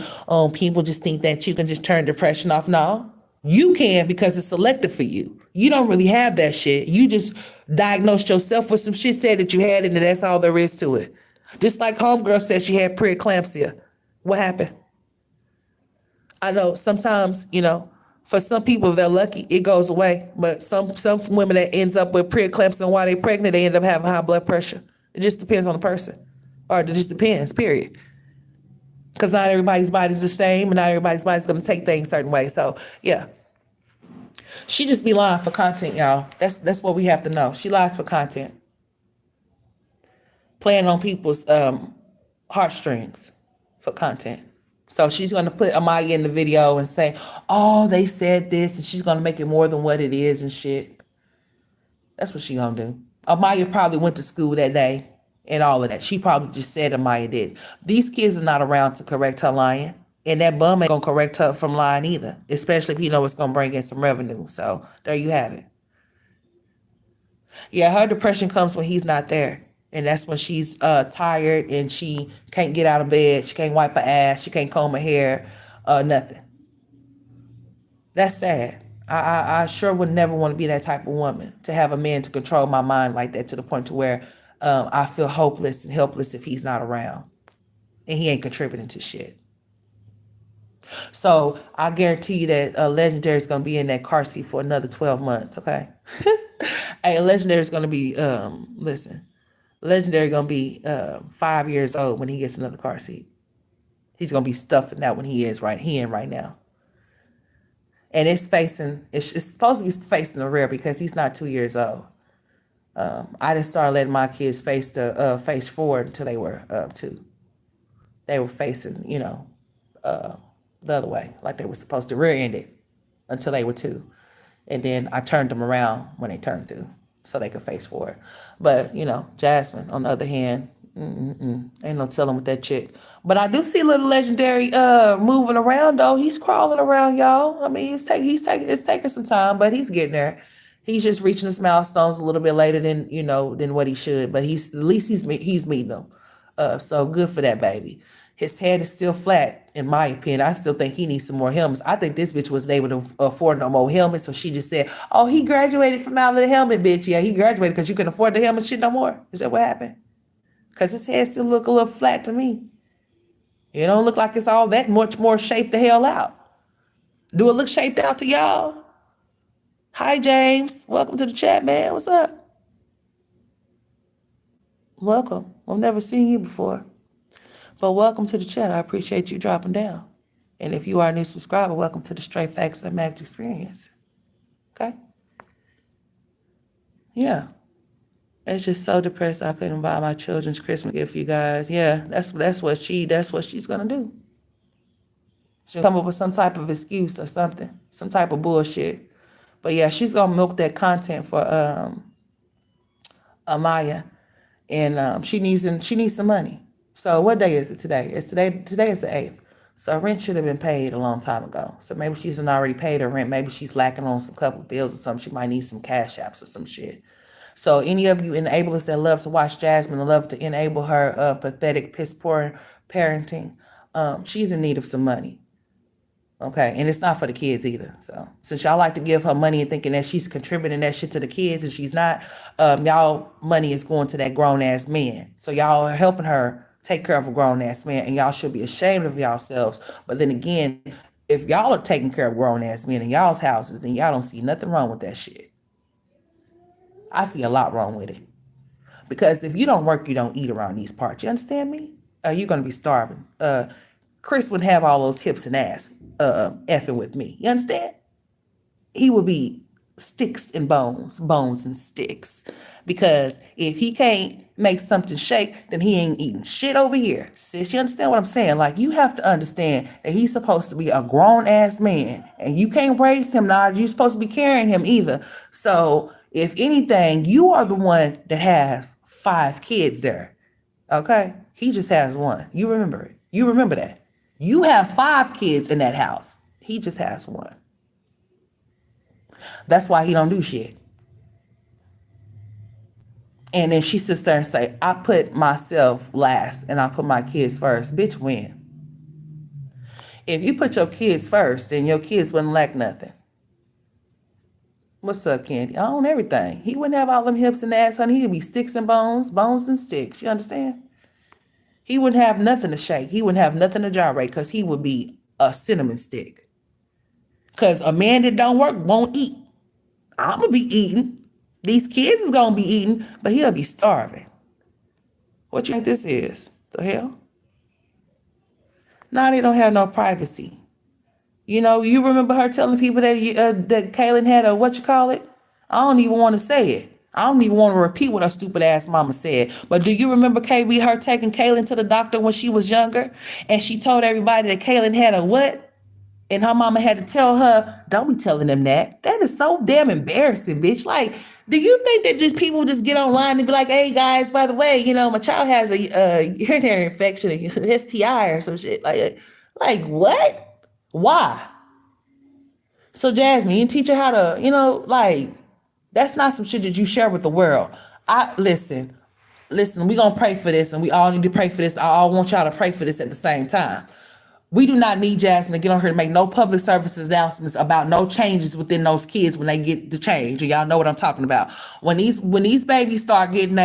People just think that you can just turn depression off. No, you can, because it's selective for you. You don't really have that shit. You just diagnosed yourself with some shit, said that you had it, and that's all there is to it. Just like homegirl said she had preeclampsia. What happened? I know sometimes, For some people, if they're lucky, it goes away. But some women that ends up with preeclampsia while they're pregnant, they end up having high blood pressure. It just depends on the person, or it just depends. Period. Because not everybody's body's the same, and not everybody's body's gonna take things a certain way. So yeah, she just be lying for content, y'all. That's what we have to know. She lies for content, playing on people's heartstrings for content. So she's gonna put Amaya in the video and say, "Oh, they said this," and she's gonna make it more than what it is and shit. That's what she gonna do. Amaya probably went to school that day and all of that. She probably just said Amaya did. These kids are not around to correct her lying. And that bum ain't gonna correct her from lying either, especially if you know it's gonna bring in some revenue. So there you have it. Yeah, her depression comes when he's not there. And that's when she's tired and she can't get out of bed. She can't wipe her ass. She can't comb her hair. Nothing. That's sad. I sure would never want to be that type of woman, to have a man to control my mind like that, to the point to where I feel hopeless and helpless if he's not around and he ain't contributing to shit. So I guarantee you that Legendary is gonna be in that car seat for another 12 months. Okay. Hey, Legendary is gonna be listen. Legendary gonna be 5 years old when he gets another car seat. He's gonna be stuffing that when he in right now. And it's supposed to be facing the rear because he's not 2 years old. I didn't start letting my kids face forward until they were 2. They were facing, the other way, like they were supposed to rear end it until they were 2. And then I turned them around when they turned 2 so they could face forward. But, Jasmine, on the other hand, ain't no telling with that chick. But I do see little Legendary moving around though. He's crawling around, y'all. I mean, it's taking some time, but he's getting there. He's just reaching his milestones a little bit later than what he should. But at least he's meeting them. So good for that baby. His head is still flat, in my opinion. I still think he needs some more helmets. I think this bitch wasn't able to afford no more helmets, so she just said, "Oh, he graduated from out of the helmet, bitch." Yeah, he graduated because you couldn't afford the helmet shit no more. Is that what happened? Because his head still look a little flat to me. It don't look like it's all that much more shaped the hell out. Do it look shaped out to y'all? Hi, James. Welcome to the chat, man. What's up? Welcome. I've never seen you before. But welcome to the chat. I appreciate you dropping down. And if you are a new subscriber, welcome to the Straight Facts and Magic Experience. Okay? Yeah. It's just so depressed I couldn't buy my children's Christmas gift for you guys. Yeah, that's what she's gonna do. She'll come up with some type of excuse or something, some type of bullshit. But yeah, she's gonna milk that content for Amaya, and she needs some money. So what day is it today? Today is the 8th. So rent should have been paid a long time ago. So maybe she hasn't already paid her rent. Maybe she's lacking on some couple of bills or something. She might need some cash apps or some shit. So any of you enablers that love to watch Jasmine and love to enable her pathetic, piss poor parenting, she's in need of some money. Okay, and it's not for the kids either. So since y'all like to give her money and thinking that she's contributing that shit to the kids and she's not, y'all money is going to that grown ass man. So y'all are helping her take care of a grown ass man, and y'all should be ashamed of yourselves. But then again, if y'all are taking care of grown ass men in y'all's houses, then y'all don't see nothing wrong with that shit. I see a lot wrong with it. Because if you don't work, you don't eat around these parts. You understand me? You're going to be starving. Chris wouldn't have all those hips and ass effing with me. You understand? He would be sticks and bones and sticks. Because if he can't make something shake, then he ain't eating shit over here. Sis, you understand what I'm saying? Like, you have to understand that he's supposed to be a grown-ass man. And you can't raise him now. You're supposed to be carrying him either. So, if anything, you are the one that have 5 kids there. Okay? He just has 1. You remember it. You remember that. You have 5 kids in that house. He just has 1. That's why he don't do shit. And then she sits there and say, I put myself last and I put my kids first. Bitch, when? If you put your kids first, then your kids wouldn't lack nothing. What's up, Candy? I own everything. He wouldn't have all them hips and ass, honey. He'd be sticks and bones and sticks. You understand? He wouldn't have nothing to shake. He wouldn't have nothing to gyrate because he would be a cinnamon stick. Cause a man that don't work won't eat. I'ma be eating. These kids is gonna be eating, but he'll be starving. What you think this is? The hell? Now they don't have no privacy. You know, you remember her telling people that that Kaylin had a what you call it? I don't even want to say it. I don't even want to repeat what her stupid ass mama said. But do you remember KB her taking Kaylin to the doctor when she was younger, and she told everybody that Kaylin had a what? And her mama had to tell her, "Don't be telling them that. That is so damn embarrassing, bitch." Like, do you think that just people just get online and be like, "Hey guys, by the way, you know, my child has a urinary infection, a STI or some shit." Like what? Why? So Jasmine, you teach her how to, like that's not some shit that you share with the world. I listen, we gonna pray for this and we all need to pray for this. I all want y'all to pray for this at the same time. We do not need Jasmine to get on here to make no public services announcements about no changes within those kids when they get the change. And y'all know what I'm talking about. When these babies start getting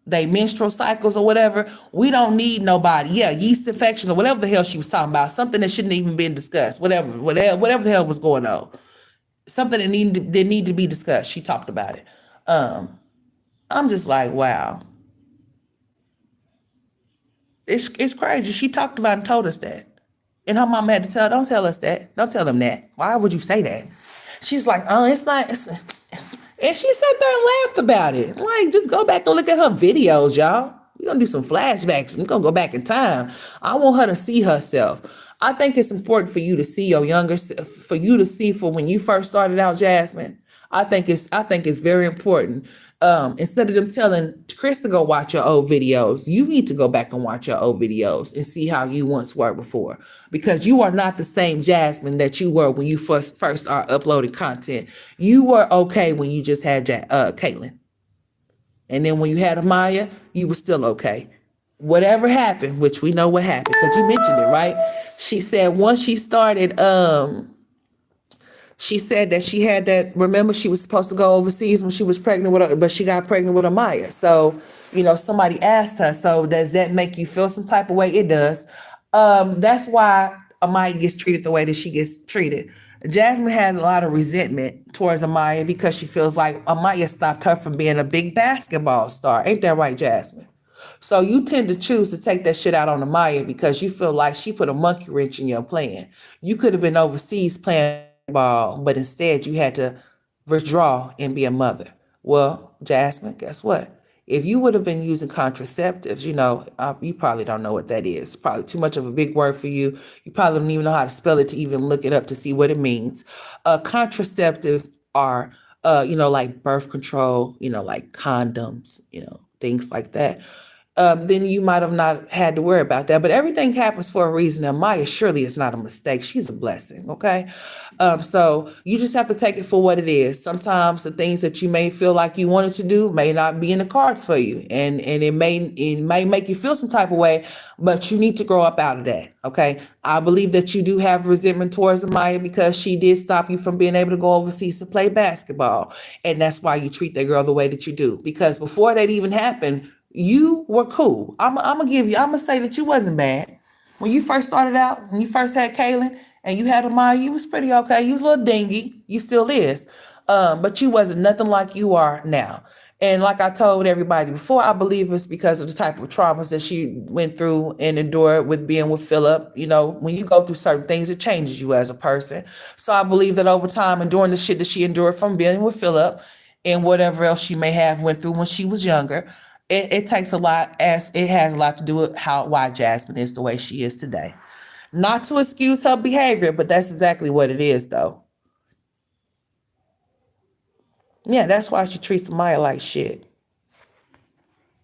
they menstrual cycles or whatever, we don't need nobody. Yeah, yeast infection or whatever the hell she was talking about, something that shouldn't even been discussed. Whatever the hell was going on, something that needed to be discussed. She talked about it. I'm just like, wow, it's crazy. She talked about and told us that. And her mom had to tell, don't tell us that. Don't tell them that. Why would you say that? She's like, oh, it's not. And she sat there and laughed about it. Like, just go back and look at her videos, y'all. We're going to do some flashbacks. We're going to go back in time. I want her to see herself. I think it's important for you to see your younger, for you to see for when you first started out, Jasmine. I think it's very important. Instead of them telling Chris to go watch your old videos, you need to go back and watch your old videos and see how you once were before. Because you are not the same Jasmine that you were when you first started uploading content. You were okay when you just had Caitlin. And then when you had Amaya, you were still okay. Whatever happened, which we know what happened, because you mentioned it, right? She said once she said that she had that. Remember, she was supposed to go overseas when she was pregnant with her, but she got pregnant with Amaya. So, somebody asked her, so does that make you feel some type of way? It does. That's why Amaya gets treated the way that she gets treated. Jasmine has a lot of resentment towards Amaya because she feels like Amaya stopped her from being a big basketball star. Ain't that right, Jasmine? So you tend to choose to take that shit out on Amaya because you feel like she put a monkey wrench in your plan. You could have been overseas playing ball, but instead you had to withdraw and be a mother. Well, Jasmine, guess what? If you would have been using contraceptives, you probably don't know what that is. Probably too much of a big word for you. You probably don't even know how to spell it to even look it up to see what it means. Contraceptives are, like birth control, like condoms, things like that. Then you might have not had to worry about that. But everything happens for a reason. And Maya surely is not a mistake. She's a blessing. Okay. So you just have to take it for what it is. Sometimes the things that you may feel like you wanted to do may not be in the cards for you. And it may make you feel some type of way, but you need to grow up out of that. Okay. I believe that you do have resentment towards Maya because she did stop you from being able to go overseas to play basketball. And that's why you treat that girl the way that you do. Because before that even happened, you were cool. I'm gonna say that you wasn't bad. When you first started out, when you first had Kaylin and you had Amaya, you was pretty okay. You was a little dingy. You still is. But you wasn't nothing like you are now. And like I told everybody before, I believe it's because of the type of traumas that she went through and endured with being with Philip. When you go through certain things, it changes you as a person. So I believe that over time, and during the shit that she endured from being with Philip and whatever else she may have went through when she was younger, it takes a lot, as it has a lot to do with why Jasmine is the way she is today. Not to excuse her behavior, but that's exactly what it is, though. Yeah, that's why she treats Amaya like shit.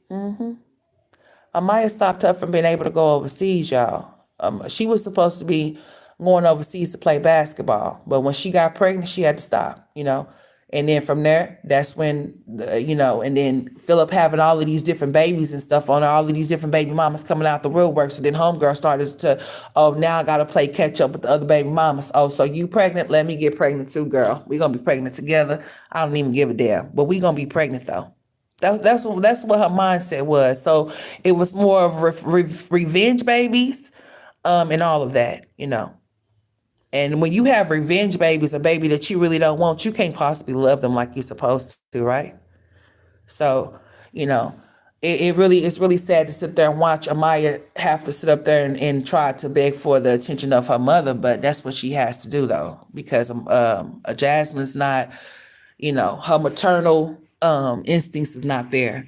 Amaya stopped her from being able to go overseas, y'all. She was supposed to be going overseas to play basketball, but when she got pregnant, she had to stop. And then from there, that's when, and then Philip having all of these different babies and stuff on her, all of these different baby mamas coming out the woodwork. So then homegirl started to, oh, now I got to play catch up with the other baby mamas. Oh, so you pregnant? Let me get pregnant too, girl. We going to be pregnant together. I don't even give a damn, but we going to be pregnant though. That's what her mindset was. So it was more of revenge babies, and all of that. And when you have revenge babies, a baby that you really don't want, you can't possibly love them like you're supposed to, right? So, you know, it's really sad to sit there and watch Amaya have to sit up there and try to beg for the attention of her mother, but that's what she has to do though, because Jasmine's not, her maternal instincts is not there.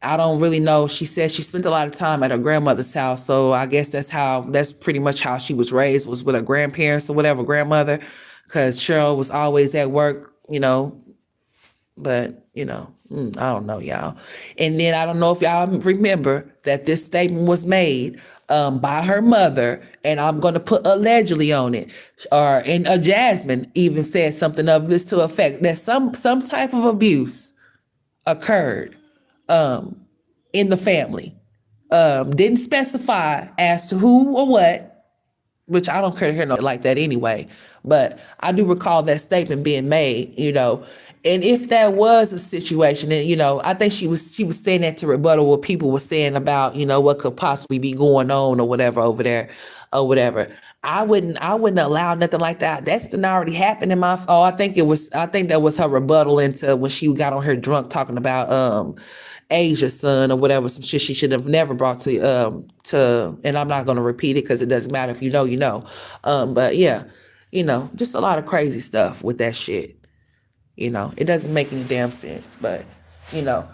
I don't really know. She said she spent a lot of time at her grandmother's house, so I guess that's pretty much how she was raised, was with her grandparents or whatever, grandmother, because Cheryl was always at work, but I don't know, y'all. And then I don't know if y'all remember that this statement was made by her mother, and I'm going to put allegedly on it. And Jasmine even said something of this to effect, that some type of abuse occurred in the family. Didn't specify as to who or what, which I don't care to hear no like that anyway. But I do recall that statement being made, And if that was a situation, and I think she was saying that to rebuttal what people were saying about, what could possibly be going on or whatever over there or whatever. I wouldn't allow nothing like that. That's done already happened in my I think that was her rebuttal into when she got on her drunk talking about Asia's son or whatever, some shit she should have never brought to and I'm not gonna repeat it because it doesn't matter. If you know, you know. But yeah, just a lot of crazy stuff with that shit. It doesn't make any damn sense, but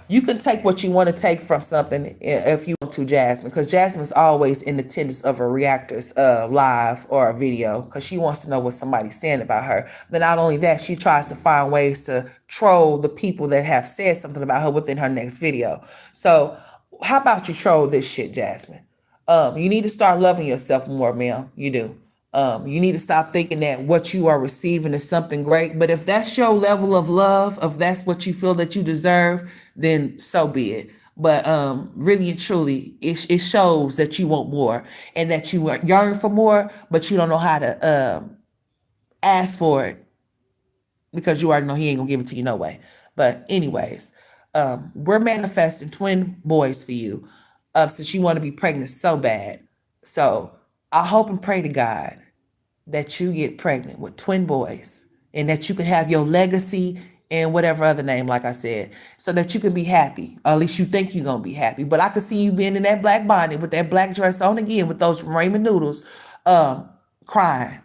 you can take what you want to take from something if you want to, Jasmine, because Jasmine's always in the attendance of a reactor's live or a video because she wants to know what somebody's saying about her. But not only that, she tries to find ways to troll the people that have said something about her within her next video. So how about you troll this shit, Jasmine? You need to start loving yourself more, ma'am. You do. You need to stop thinking that what you are receiving is something great. But if that's your level of love, if that's what you feel that you deserve, then so be it. But really and truly, it shows that you want more and that you yearn for more, but you don't know how to ask for it because you already know he ain't gonna give it to you no way. But anyways, we're manifesting twin boys for you since you want to be pregnant so bad. So I hope and pray to God that you get pregnant with twin boys and that you can have your legacy and whatever other name, like I said, so that you can be happy. Or at least you think you're going to be happy. But I could see you being in that black bonnet with that black dress on again with those ramen noodles, crying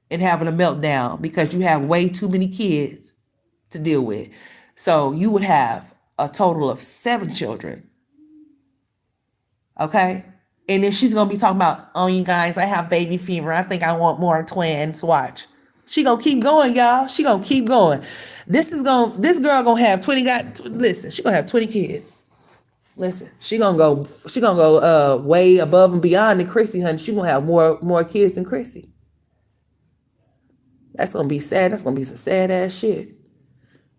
and having a meltdown because you have way too many kids to deal with. So you would have a total of 7 children. Okay? And then she's gonna be talking about, oh, you guys, I have baby fever. I think I want more twins. Watch. She gonna keep going, y'all. She gonna keep going. This girl gonna have 20 listen, she gonna have 20 kids. Listen, she gonna go way above and beyond than Chrissy, honey. She gonna have more kids than Chrissy. That's gonna be sad. That's gonna be some sad ass shit.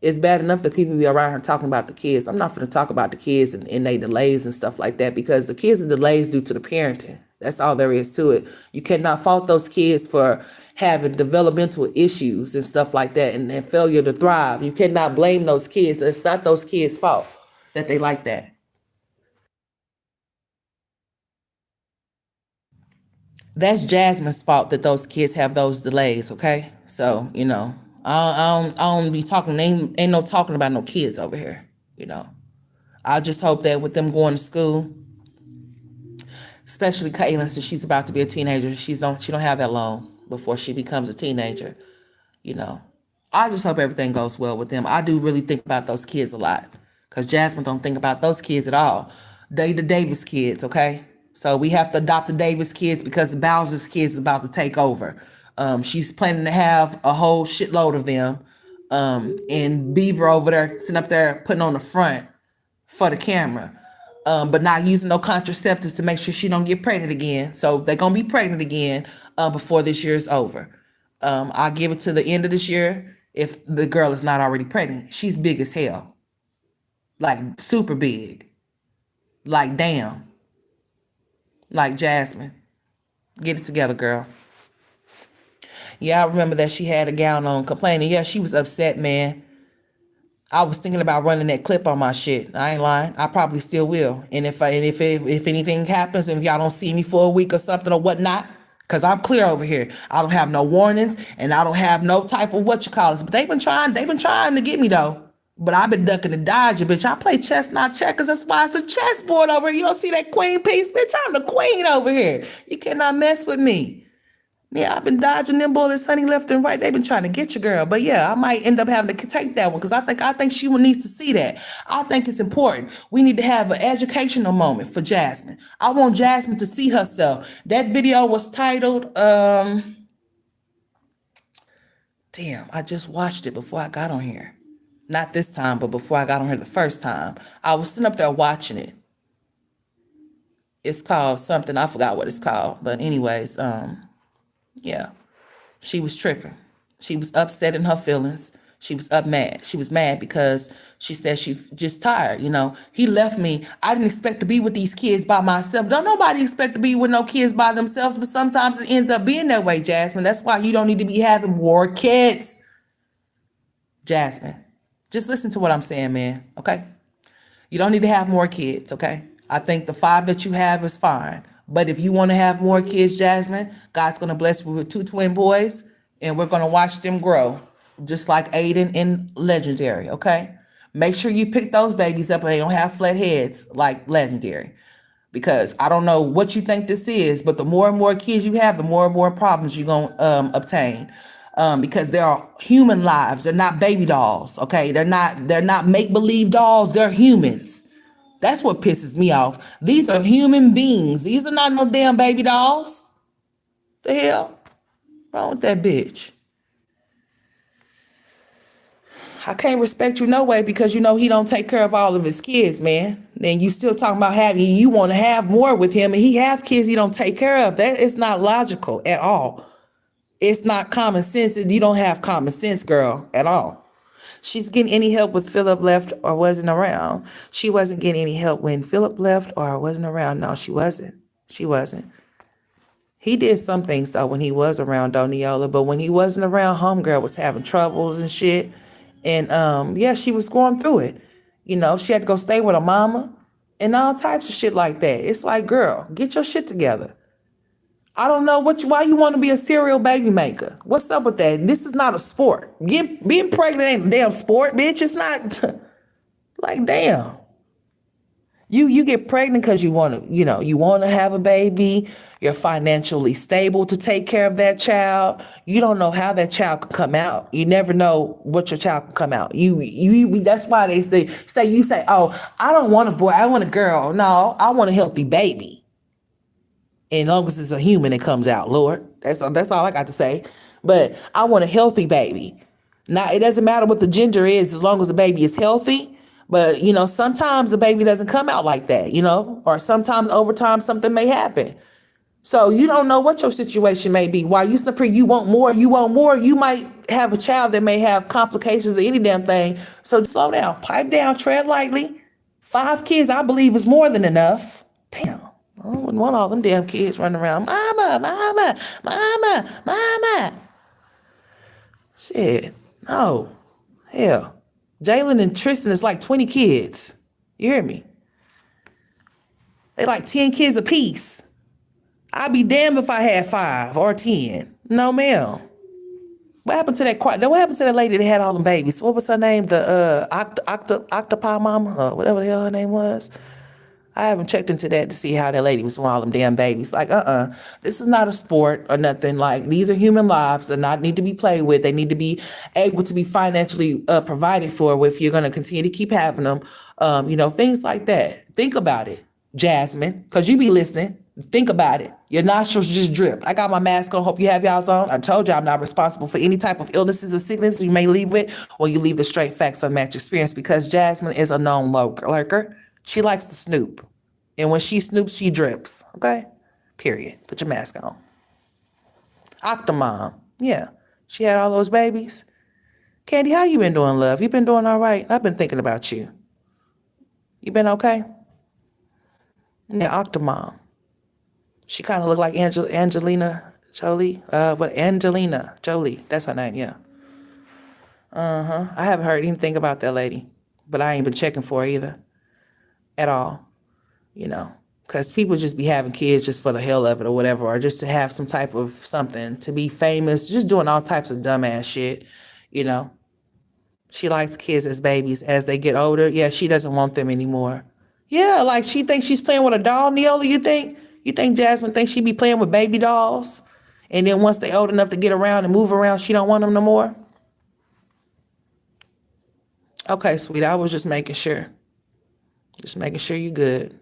It's bad enough that people be around here talking about the kids. I'm not going to talk about the kids and they delays and stuff like that because the kids are delays due to the parenting. That's all there is to it. You cannot fault those kids for having developmental issues and stuff like that and failure to thrive. You cannot blame those kids. It's not those kids' fault that they like that. That's Jasmine's fault that those kids have those delays, okay? So, I don't be talking, ain't no talking about no kids over here, I just hope that with them going to school, especially Caitlin, since she's about to be a teenager, she don't have that long before she becomes a teenager, you know. I just hope everything goes well with them. I do really think about those kids a lot because Jasmine don't think about those kids at all. They the Davis kids, okay? So we have to adopt the Davis kids because the Bowser's kids is about to take over. She's planning to have a whole shitload of them. And Beaver over there sitting up there putting on the front for the camera. But not using no contraceptives to make sure she don't get pregnant again. So they're gonna be pregnant again before this year is over. I'll give it to the end of this year if the girl is not already pregnant. She's big as hell. Like super big. Like damn. Like Jasmine. Get it together, girl. Yeah, I remember that she had a gown on complaining. Yeah, she was upset, man. I was thinking about running that clip on my shit. I ain't lying. I probably still will. And if anything happens and if y'all don't see me for a week or something or whatnot, Cause I'm clear over here. I don't have no warnings and I don't have no type of what you call it. But they've been trying to get me though. But I've been ducking and dodging, bitch. I play chess, not checkers. That's why it's a chessboard over here. You don't see that queen piece, bitch. I'm the queen over here. You cannot mess with me. Yeah, I've been dodging them bullets, honey, left and right. They've been trying to get your girl, but yeah, I might end up having to take that one because I think she needs to see that. I think it's important. We need to have an educational moment for Jasmine. I want Jasmine to see herself. That video was titled, damn, I just watched it before I got on here. Not this time, but before I got on here the first time. I was sitting up there watching it. It's called something, I forgot what it's called, but anyways, yeah. She was tripping. She was upset in her feelings. She was mad. She was mad because she said she just tired. He left me. I didn't expect to be with these kids by myself. Don't nobody expect to be with no kids by themselves, but sometimes it ends up being that way, Jasmine. That's why you don't need to be having more kids. Jasmine, just listen to what I'm saying, man, okay? You don't need to have more kids, okay? I think the 5 that you have is fine. But if you want to have more kids, Jasmine, God's going to bless you with 2 twin boys, and we're going to watch them grow, just like Aiden and Legendary, okay? Make sure you pick those babies up and they don't have flat heads like Legendary. Because I don't know what you think this is, but the more and more kids you have, the more and more problems you're going to obtain. Because they are human lives. They're not baby dolls, okay? They're not make-believe dolls. They're humans. That's what pisses me off. These are human beings. These are not no damn baby dolls. The hell? Wrong with that bitch? I can't respect you no way because he don't take care of all of his kids, man. Then you still talking about you want to have more with him and he have kids he don't take care of. That is not logical at all. It's not common sense and you don't have common sense, girl, at all. She's getting any help with Philip left or wasn't around. She wasn't getting any help when Philip left or wasn't around. No, she wasn't. She wasn't. He did some things though when he was around Doniola, but when he wasn't around, homegirl was having troubles and shit. And yeah, she was going through it. She had to go stay with her mama and all types of shit like that. It's like, girl, get your shit together. I don't know why you want to be a serial baby maker. What's up with that? This is not a sport. Being pregnant ain't a damn sport, bitch. It's not like damn. You get pregnant because you want to have a baby. You're financially stable to take care of that child. You don't know how that child can come out. You never know what your child can come out. That's why they say, oh, I don't want a boy, I want a girl. No, I want a healthy baby. And as long as it's a human, it comes out, Lord. That's all I got to say. But I want a healthy baby. Now, it doesn't matter what the gender is as long as the baby is healthy. But, sometimes the baby doesn't come out like that, or sometimes over time something may happen. So you don't know what your situation may be. While you want more, you might have a child that may have complications or any damn thing. So slow down, pipe down, tread lightly. 5 kids, I believe, is more than enough. Damn. I wouldn't want all them damn kids running around. Mama, mama, mama, mama. Shit. No. Hell. Jalen and Tristan is like 20 kids. You hear me? They like 10 kids apiece. I'd be damned if I had 5 or 10. No, ma'am. What happened to that lady that had all them babies? What was her name? The octopi mama? Or whatever the hell her name was. I haven't checked into that to see how that lady was with all them damn babies. Like, this is not a sport or nothing. Like, these are human lives that not need to be played with. They need to be able to be financially provided for if you're going to continue to keep having them. Things like that. Think about it, Jasmine, because you be listening. Think about it. Your nostrils just drip. I got my mask on. Hope you have y'all's on. I told you I'm not responsible for any type of illnesses or sickness you may leave with, or you leave the straight facts unmatched experience, because Jasmine is a known lurker. She likes to snoop. And when she snoops, she drips. Okay? Period. Put your mask on. Octomom. Yeah. She had all those babies. Candy, how you been doing, love? You been doing all right? I've been thinking about you. You been okay? Yeah, Octomom. She kind of looked like Angelina Jolie. Angelina Jolie. That's her name, yeah. I haven't heard anything about that lady. But I ain't been checking for her either. At all. Because people just be having kids just for the hell of it or whatever, or just to have some type of something, to be famous, just doing all types of dumbass shit, you know. She likes kids as babies. As they get older, yeah, she doesn't want them anymore. Yeah, like she thinks she's playing with a doll, Neola, you think? You think Jasmine thinks she be playing with baby dolls? And then once they old enough to get around and move around, she don't want them no more? Okay, sweetie, I was just making sure. Just making sure you good.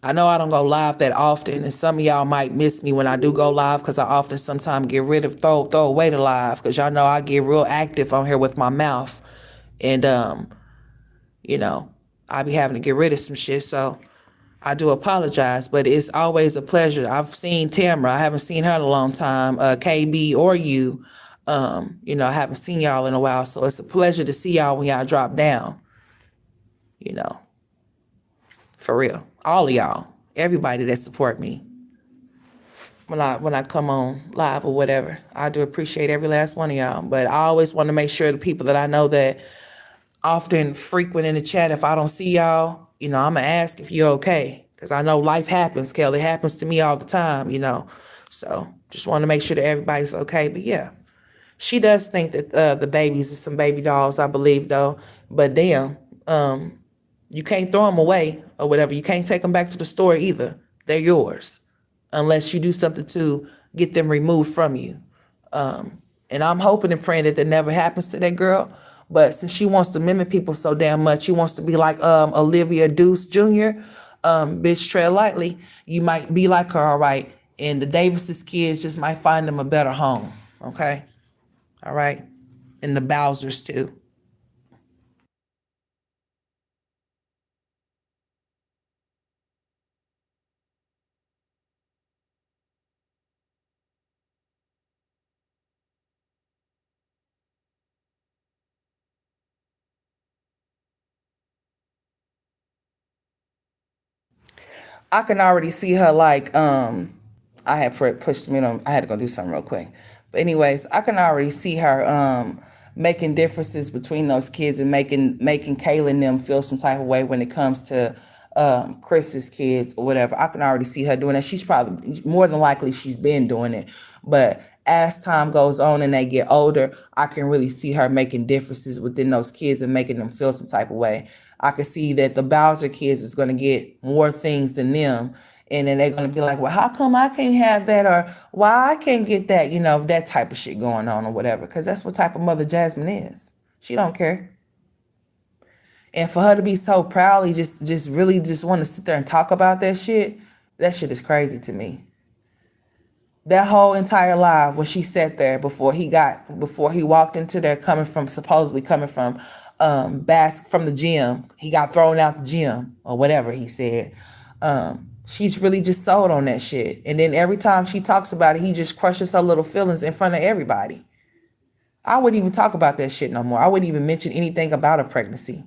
I know I don't go live that often, and some of y'all might miss me when I do go live because I often sometimes get rid of throw away the live because y'all know I get real active on here with my mouth, and you know, I be having to get rid of some shit. So I do apologize, but it's always a pleasure. I've seen Tamara. I haven't seen her in a long time. KB or you. You know, I haven't seen y'all in a while, so it's a pleasure to see y'all when y'all drop down. You know, for real, all of y'all, everybody that support me when I come on live or whatever. I do appreciate every last one of y'all, but I always want to make sure the people that I know that often frequent in the chat, if I don't see y'all, you know, I'm gonna ask if you're okay, because I know life happens, Kelly. It happens to me all the time, you know. So just want to make sure that everybody's okay. But yeah, she does think that the babies are some baby dolls, I believe, though. But damn, you can't throw them away or whatever. You can't take them back to the store either. They're yours unless you do something to get them removed from you. And I'm hoping and praying that that never happens to that girl. But since she wants to mimic people so damn much, she wants to be like Olivia Deuce Jr., bitch, tread lightly. You might be like her, all right. And the Davis's kids just might find them a better home, okay? All right? And the Bowsers, too. I can already see her like I had pushed me on. I had to go do something real quick. But anyways, I can already see her making differences between those kids and making Kayla and them feel some type of way when it comes to Chris's kids or whatever. I can already see her doing that. She's probably more than likely she's been doing it. But as time goes on and they get older, I can really see her making differences within those kids and making them feel some type of way. I can see that the Bowser kids is going to get more things than them. And then they're going to be like, well, how come I can't have that? Or why I can't get that? You know, that type of shit going on or whatever. Because that's what type of mother Jasmine is. She don't care. And for her to be so proudly just really just want to sit there and talk about that shit is crazy to me. That whole entire live when she sat there before he walked into there supposedly coming from from the gym. He got thrown out the gym or whatever he said. She's really just sold on that shit. And then every time she talks about it, he just crushes her little feelings in front of everybody. I wouldn't even talk about that shit no more. I wouldn't even mention anything about a pregnancy.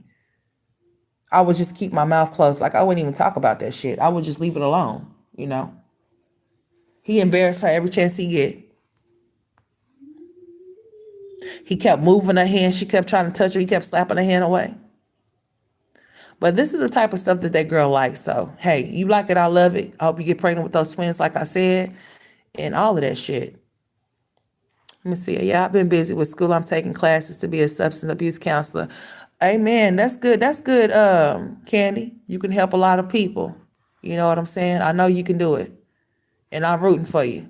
I would just keep my mouth closed. Like I wouldn't even talk about that shit. I would just leave it alone, you know. He embarrassed her every chance he get. He kept moving her hand. She kept trying to touch her. He kept slapping her hand away. But this is the type of stuff that that girl likes. So, hey, you like it, I love it. I hope you get pregnant with those twins, like I said, and all of that shit. Let me see. Yeah, I've been busy with school. I'm taking classes to be a substance abuse counselor. Amen. That's good. That's good, Candy. You can help a lot of people. You know what I'm saying? I know you can do it. And I'm rooting for you.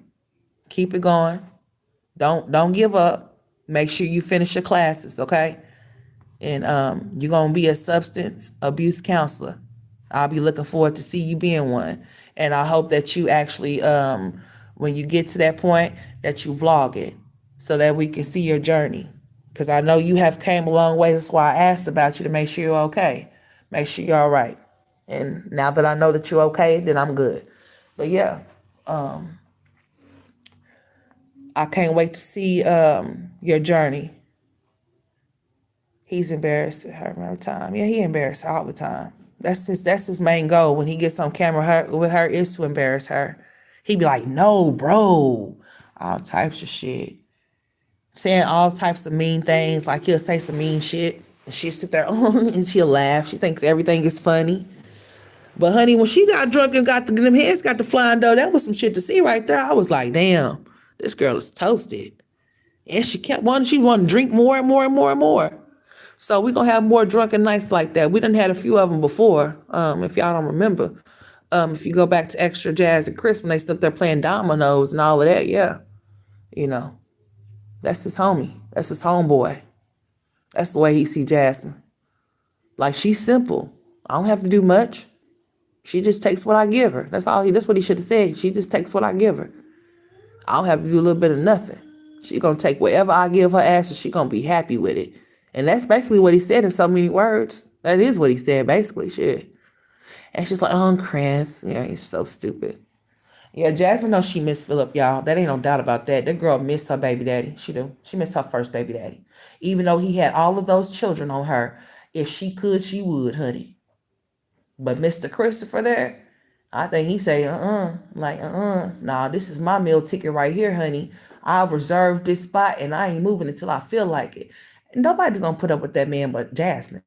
Keep it going. Don't give up. Make sure you finish your classes, okay? And you're gonna be a substance abuse counselor. I'll be looking forward to see you being one. And I hope that you actually, when you get to that point, that you vlog it so that we can see your journey. Because I know you have came a long way. That's why I asked about you to make sure you're okay. Make sure you're all right. And now that I know that you're okay, then I'm good. But yeah, I can't wait to see your journey. He's embarrassed her every time. Yeah, he embarrassed her all the time. That's his main goal when he gets on camera with her is to embarrass her. He be like, no, bro. All types of shit. Saying all types of mean things. Like he'll say some mean shit. And she'll sit there and she'll laugh. She thinks everything is funny. But honey, when she got drunk and got them heads got the flying though, that was some shit to see right there. I was like, damn, this girl is toasted. And she kept wanting, she wanted to drink more and more and more and more. So we gonna have more drunken nights like that. We done had a few of them before. If y'all don't remember, if you go back to Extra Jazz and Chris when they stood there playing dominoes and all of that, yeah, you know, that's his homie. That's his homeboy. That's the way he see Jasmine. Like she's simple. I don't have to do much. She just takes what I give her. That's all. That's what he should have said. She just takes what I give her. I don't have to do a little bit of nothing. She gonna take whatever I give her ass and she gonna be happy with it. And that's basically what he said in so many words. That is what he said, basically, shit. And she's like, oh, Chris. Yeah, he's so stupid. Yeah, Jasmine knows she missed Philip, y'all. That ain't no doubt about that. That girl missed her baby daddy. She do. She missed her first baby daddy. Even though he had all of those children on her, if she could, she would, honey. But Mr. Christopher there, I think he say, nah, this is my meal ticket right here, honey. I reserved this spot and I ain't moving until I feel like it. Nobody's gonna put up with that man but Jasmine.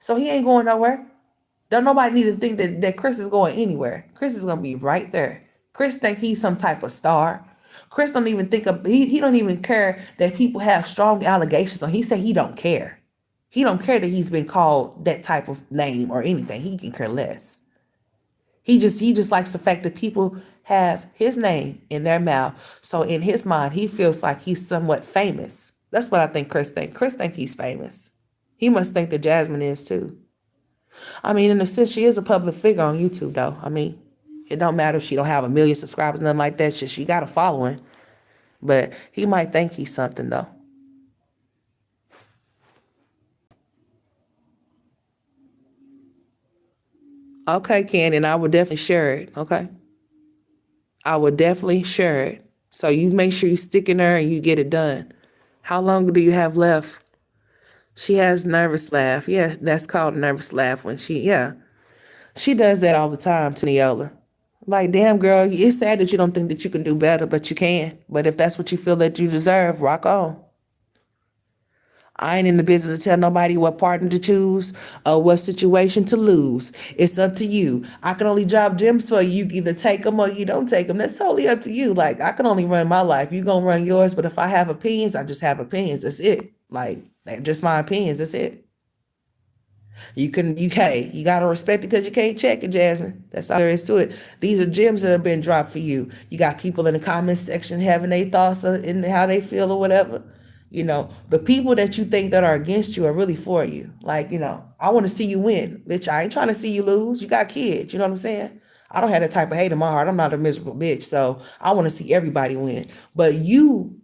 So he ain't going nowhere. Don't nobody need to think that Chris is going anywhere. Chris is gonna be right there. Chris think he's some type of star. Chris don't even think of he don't even care that people have strong allegations on. He said he don't care. He don't care that he's been called that type of name or anything. He can care less. He just likes the fact that people have his name in their mouth. So in his mind, he feels like he's somewhat famous. That's what I think Chris thinks. Chris thinks he's famous. He must think that Jasmine is too. I mean, in a sense, she is a public figure on YouTube, though. I mean, it don't matter if she don't have 1 million subscribers, nothing like that. She got a following. But he might think he's something, though. Okay, Ken, and I would definitely share it, okay? I would definitely share it. So you make sure you stick in there and you get it done. How long do you have left? She has nervous laugh. Yeah, that's called a nervous laugh when yeah. She does that all the time to Neola. Like, damn, girl, it's sad that you don't think that you can do better, but you can. But if that's what you feel that you deserve, rock on. I ain't in the business to tell nobody what partner to choose or what situation to lose. It's up to you. I can only drop gems for you. You either take them or you don't take them. That's totally up to you. Like, I can only run my life. You gonna run yours. But if I have opinions, I just have opinions. That's it. Like, they're just my opinions. That's it. You gotta respect it because you can't check it, Jasmine. That's all there is to it. These are gems that have been dropped for you. You got people in the comments section having their thoughts in how they feel or whatever. The people that you think that are against you are really for you. Like, I want to see you win. Bitch, I ain't trying to see you lose. You got kids. You know what I'm saying? I don't have that type of hate in my heart. I'm not a miserable bitch. So I want to see everybody win. But you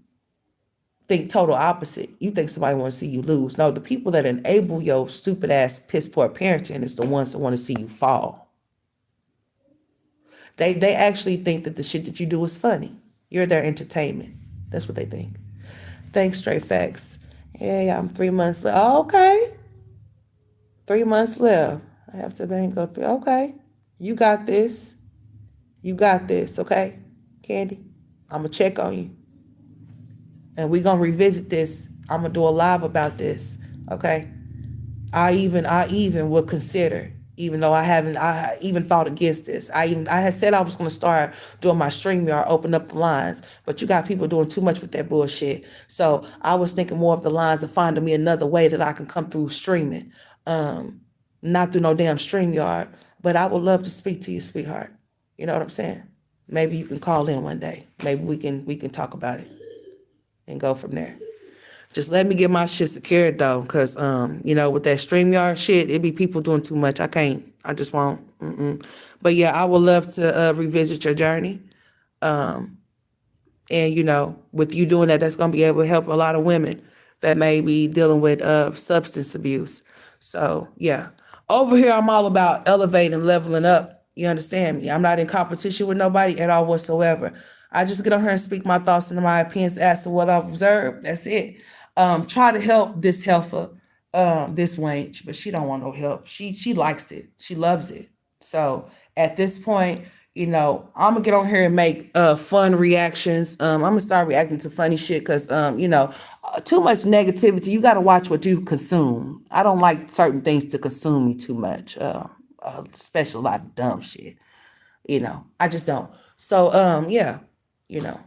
think total opposite. You think somebody want to see you lose. No, the people that enable your stupid ass piss poor parenting is the ones that want to see you fall. They actually think that the shit that you do is funny. You're their entertainment. That's what they think. Thanks, straight facts. Yeah, I'm 3 months left. Oh, okay. 3 months left. I have to bank go through. Okay. You got this. You got this, okay? Candy, I'm going to check on you. And we're going to revisit this. I'm going to do a live about this, okay? I even would consider, even though I even thought against this. I had said I was going to start doing my StreamYard, open up the lines, but you got people doing too much with that bullshit. So I was thinking more of the lines of finding me another way that I can come through streaming, not through no damn StreamYard. But I would love to speak to you, sweetheart. You know what I'm saying? Maybe you can call in one day. Maybe we can talk about it and go from there. Just let me get my shit secured though, cause with that StreamYard shit, it be people doing too much. I can't. I just won't. But yeah, I would love to revisit your journey. And with you doing that, that's gonna be able to help a lot of women that may be dealing with substance abuse. So yeah, over here I'm all about elevating, leveling up. You understand me? I'm not in competition with nobody at all whatsoever. I just get on here and speak my thoughts and my opinions as to what I've observed. That's it. Try to help this heifer, this wench, but she don't want no help. She likes it. She loves it. So at this point, I'm gonna get on here and make fun reactions. I'm gonna start reacting to funny shit because too much negativity. You gotta watch what you consume. I don't like certain things to consume me too much. especially a lot of dumb shit. I just don't. So, yeah, you know,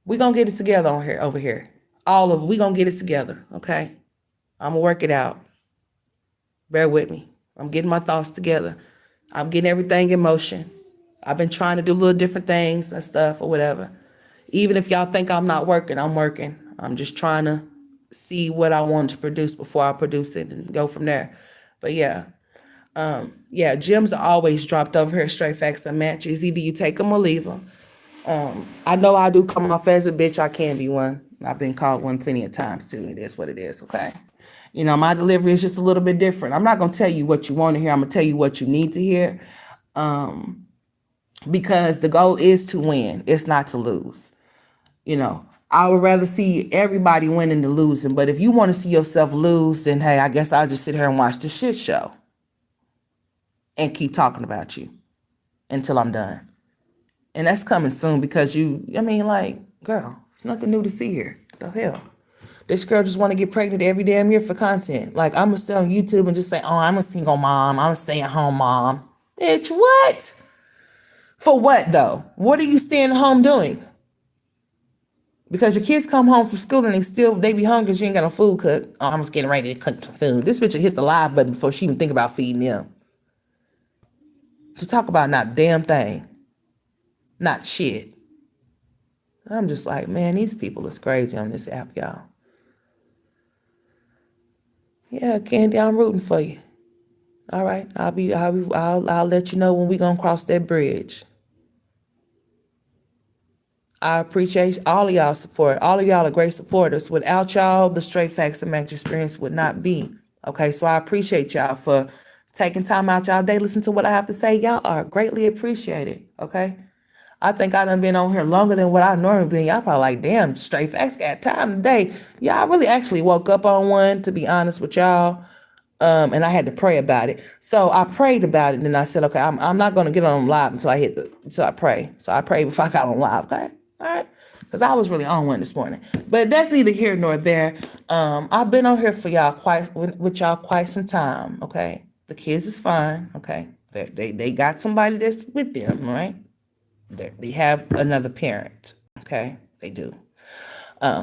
we gonna get it together over here. We gonna get it together, okay? I'm gonna work it out. Bear with me. I'm getting my thoughts together. I'm getting everything in motion. I've been trying to do little different things and stuff or whatever. Even if y'all think I'm not working, I'm working. I'm just trying to see what I want to produce before I produce it and go from there. But yeah, gems are always dropped over here, straight facts and matches. Either you take them or leave them. I know I do come off as a bitch. I can be one. I've been called one plenty of times too. It is what it is, okay? My delivery is just a little bit different. I'm not going to tell you what you want to hear. I'm going to tell you what you need to hear. Because the goal is to win. It's not to lose. I would rather see everybody winning than losing. But if you want to see yourself lose, then hey, I guess I'll just sit here and watch the shit show and keep talking about you until I'm done. And that's coming soon because girl, there's nothing new to see here. What the hell? This girl just want to get pregnant every damn year for content. Like, I'm going to stay on YouTube and just say, oh, I'm a single mom. I'm a stay-at-home mom. Bitch, what? For what, though? What are you staying home doing? Because your kids come home from school and they be hungry because you ain't got no food cooked. Oh, I'm just getting ready to cook some food. This bitch will hit the live button before she even think about feeding them. To talk about not a damn thing. Not shit. I'm just like, man, these people is crazy on this app, y'all. Yeah, Candy, I'm rooting for you. All right, I'll let you know when we gonna cross that bridge. I appreciate all of y'all support. All of y'all are great supporters. Without y'all, the Straight Facts and Max experience would not be. Okay, so I appreciate y'all for taking time out y'all day, listen to what I have to say. Y'all are greatly appreciated. Okay. I think I done been on here longer than what I normally been. Y'all probably like, damn, Straight Facts got time today. Yeah, I really actually woke up on one, to be honest with y'all. And I had to pray about it. So I prayed about it, and then I said, okay, I'm not gonna get on live until I pray. So I prayed before I got on live, okay? All right. Because I was really on one this morning. But that's neither here nor there. I've been on here for y'all with y'all quite some time, okay? The kids is fine, okay? They got somebody that's with them, right? They have another parent, okay? They do.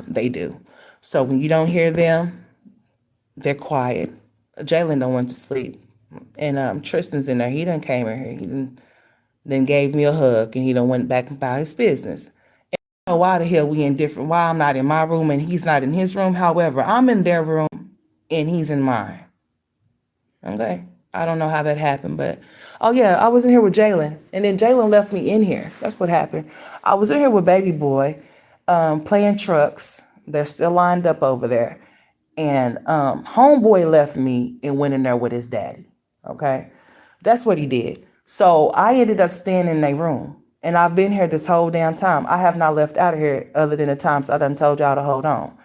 They do. So when you don't hear them, they're quiet. Jalen done went to sleep. And Tristan's in there. He done came in here. He then gave me a hug, and he done went back about his business. And I don't know why the hell why I'm not in my room and he's not in his room. However, I'm in their room and he's in mine. Okay? I don't know how that happened, but oh yeah, I was in here with Jalen, and then Jalen left me in here. That's what happened. I was in here with baby boy, playing trucks. They're still lined up over there, and homeboy left me and went in there with his daddy. Okay, that's what he did. So I ended up staying in their room, and I've been here this whole damn time. I have not left out of here other than the times I done told y'all to hold on.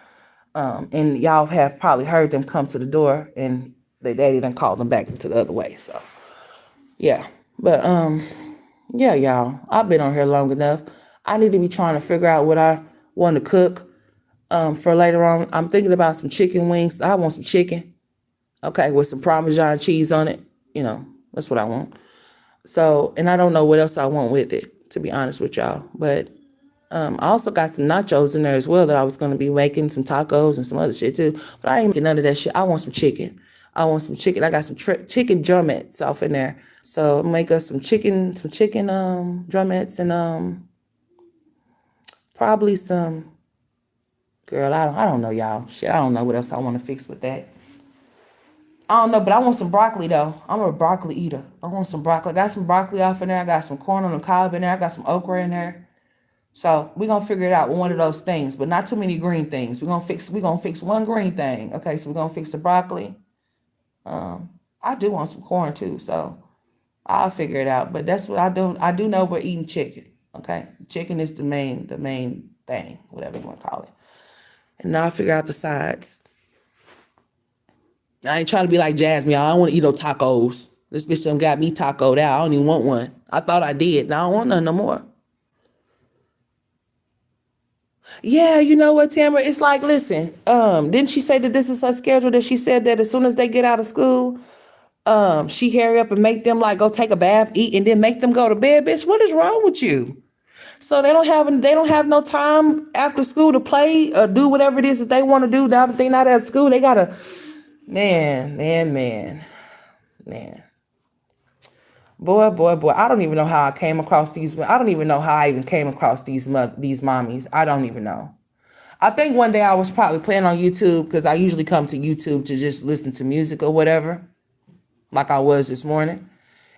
And y'all have probably heard them come to the door, and their daddy done called them back to the other way. So yeah, but yeah, y'all, I've been on here long enough. I need to be trying to figure out what I want to cook for later on. I'm thinking about some chicken wings. I want some chicken, okay, with some Parmesan cheese on it. That's what I want. So, and I don't know what else I want with it, to be honest with y'all. But I also got some nachos in there as well that I was going to be making, some tacos and some other shit too. But I ain't making none of that shit. I want some chicken. I got some chicken drumettes off in there. So make us some chicken drumettes and probably some, girl, I don't know, y'all. Shit, I don't know what else I want to fix with that. I don't know, but I want some broccoli though. I'm a broccoli eater. I want some broccoli. I got some broccoli off in there. I got some corn on the cob in there. I got some okra in there. So we're gonna figure it out with one of those things, but not too many green things. We're gonna fix one green thing. Okay, so we're gonna fix the broccoli. I do want some corn too, so I'll figure it out. But that's what I do. I do know we're eating chicken. Okay, chicken is the main thing, whatever you want to call it. And now I figure out the sides. I ain't trying to be like Jasmine. Y'all. I don't want to eat no tacos. This bitch done got me tacoed out. I don't even want one. I thought I did. Now I don't want none no more. Yeah, you know what, Tamara? It's like, listen, didn't she say that this is her schedule? That she said that as soon as they get out of school, She hurry up and make them like go take a bath, eat, and then make them go to bed. Bitch, what is wrong with you? So they don't have no time after school to play or do whatever it is that they want to do. Now that they not at school, they gotta man. Boy. I don't even know how I came across these. I don't even know how I even came across these mommies. I don't even know. I think one day I was probably playing on YouTube because I usually come to YouTube to just listen to music or whatever, like I was this morning.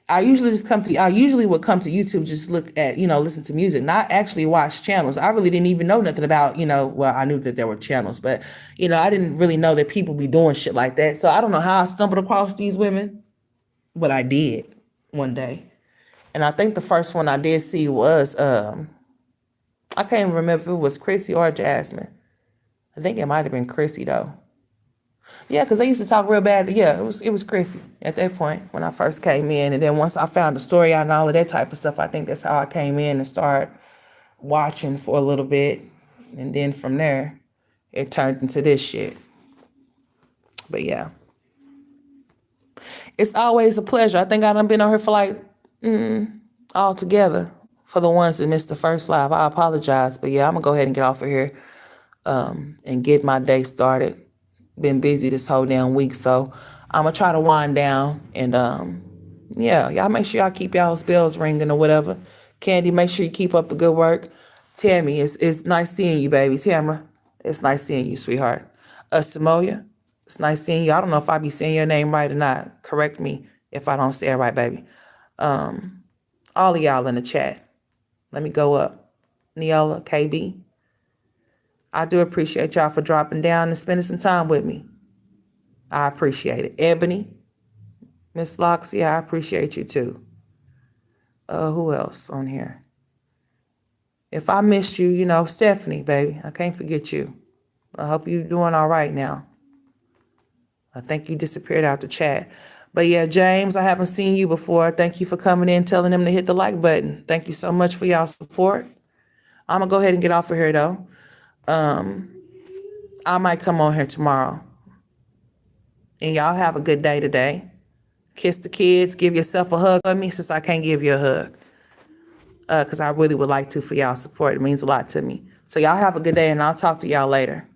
I usually would come to YouTube just look at, listen to music, not actually watch channels. I really didn't even know nothing about, well, I knew that there were channels, but, I didn't really know that people be doing shit like that. So I don't know how I stumbled across these women, but I did one day. And I think the first one I did see was, I can't even remember if it was Chrissy or Jasmine. I think it might have been Chrissy though. Yeah, because they used to talk real bad. Yeah, it was Chrissy at that point when I first came in. And then once I found the story out and all of that type of stuff, I think that's how I came in and started watching for a little bit. And then from there, it turned into this shit. But yeah, it's always a pleasure. I think I done been on here for like all together. For the ones that missed the first live, I apologize. But yeah, I'm going to go ahead and get off of here and get my day started. Been busy this whole damn week, so I'm gonna try to wind down and yeah, y'all make sure y'all keep y'all's bells ringing or whatever. Candy, make sure you keep up the good work. Tammy, it's nice seeing you, baby. Tamara, it's nice seeing you, sweetheart. Samoya, it's nice seeing you. I don't know if I be saying your name right or not. Correct me if I don't say it right, baby. All of y'all in the chat. Let me go up. Neola, KB. I do appreciate y'all for dropping down and spending some time with me. I appreciate it. Ebony, Miss Loxie, I appreciate you too. Who else on here? If I missed you, Stephanie, baby, I can't forget you. I hope you're doing all right now. I think you disappeared out the chat. But yeah, James, I haven't seen you before. Thank you for coming in, telling them to hit the like button. Thank you so much for y'all support. I'm going to go ahead and get off of here, though. I might come on here tomorrow. And y'all have a good day today. Kiss the kids. Give yourself a hug on me since I can't give you a hug. Because I really would like to for y'all support. It means a lot to me. So y'all have a good day and I'll talk to y'all later.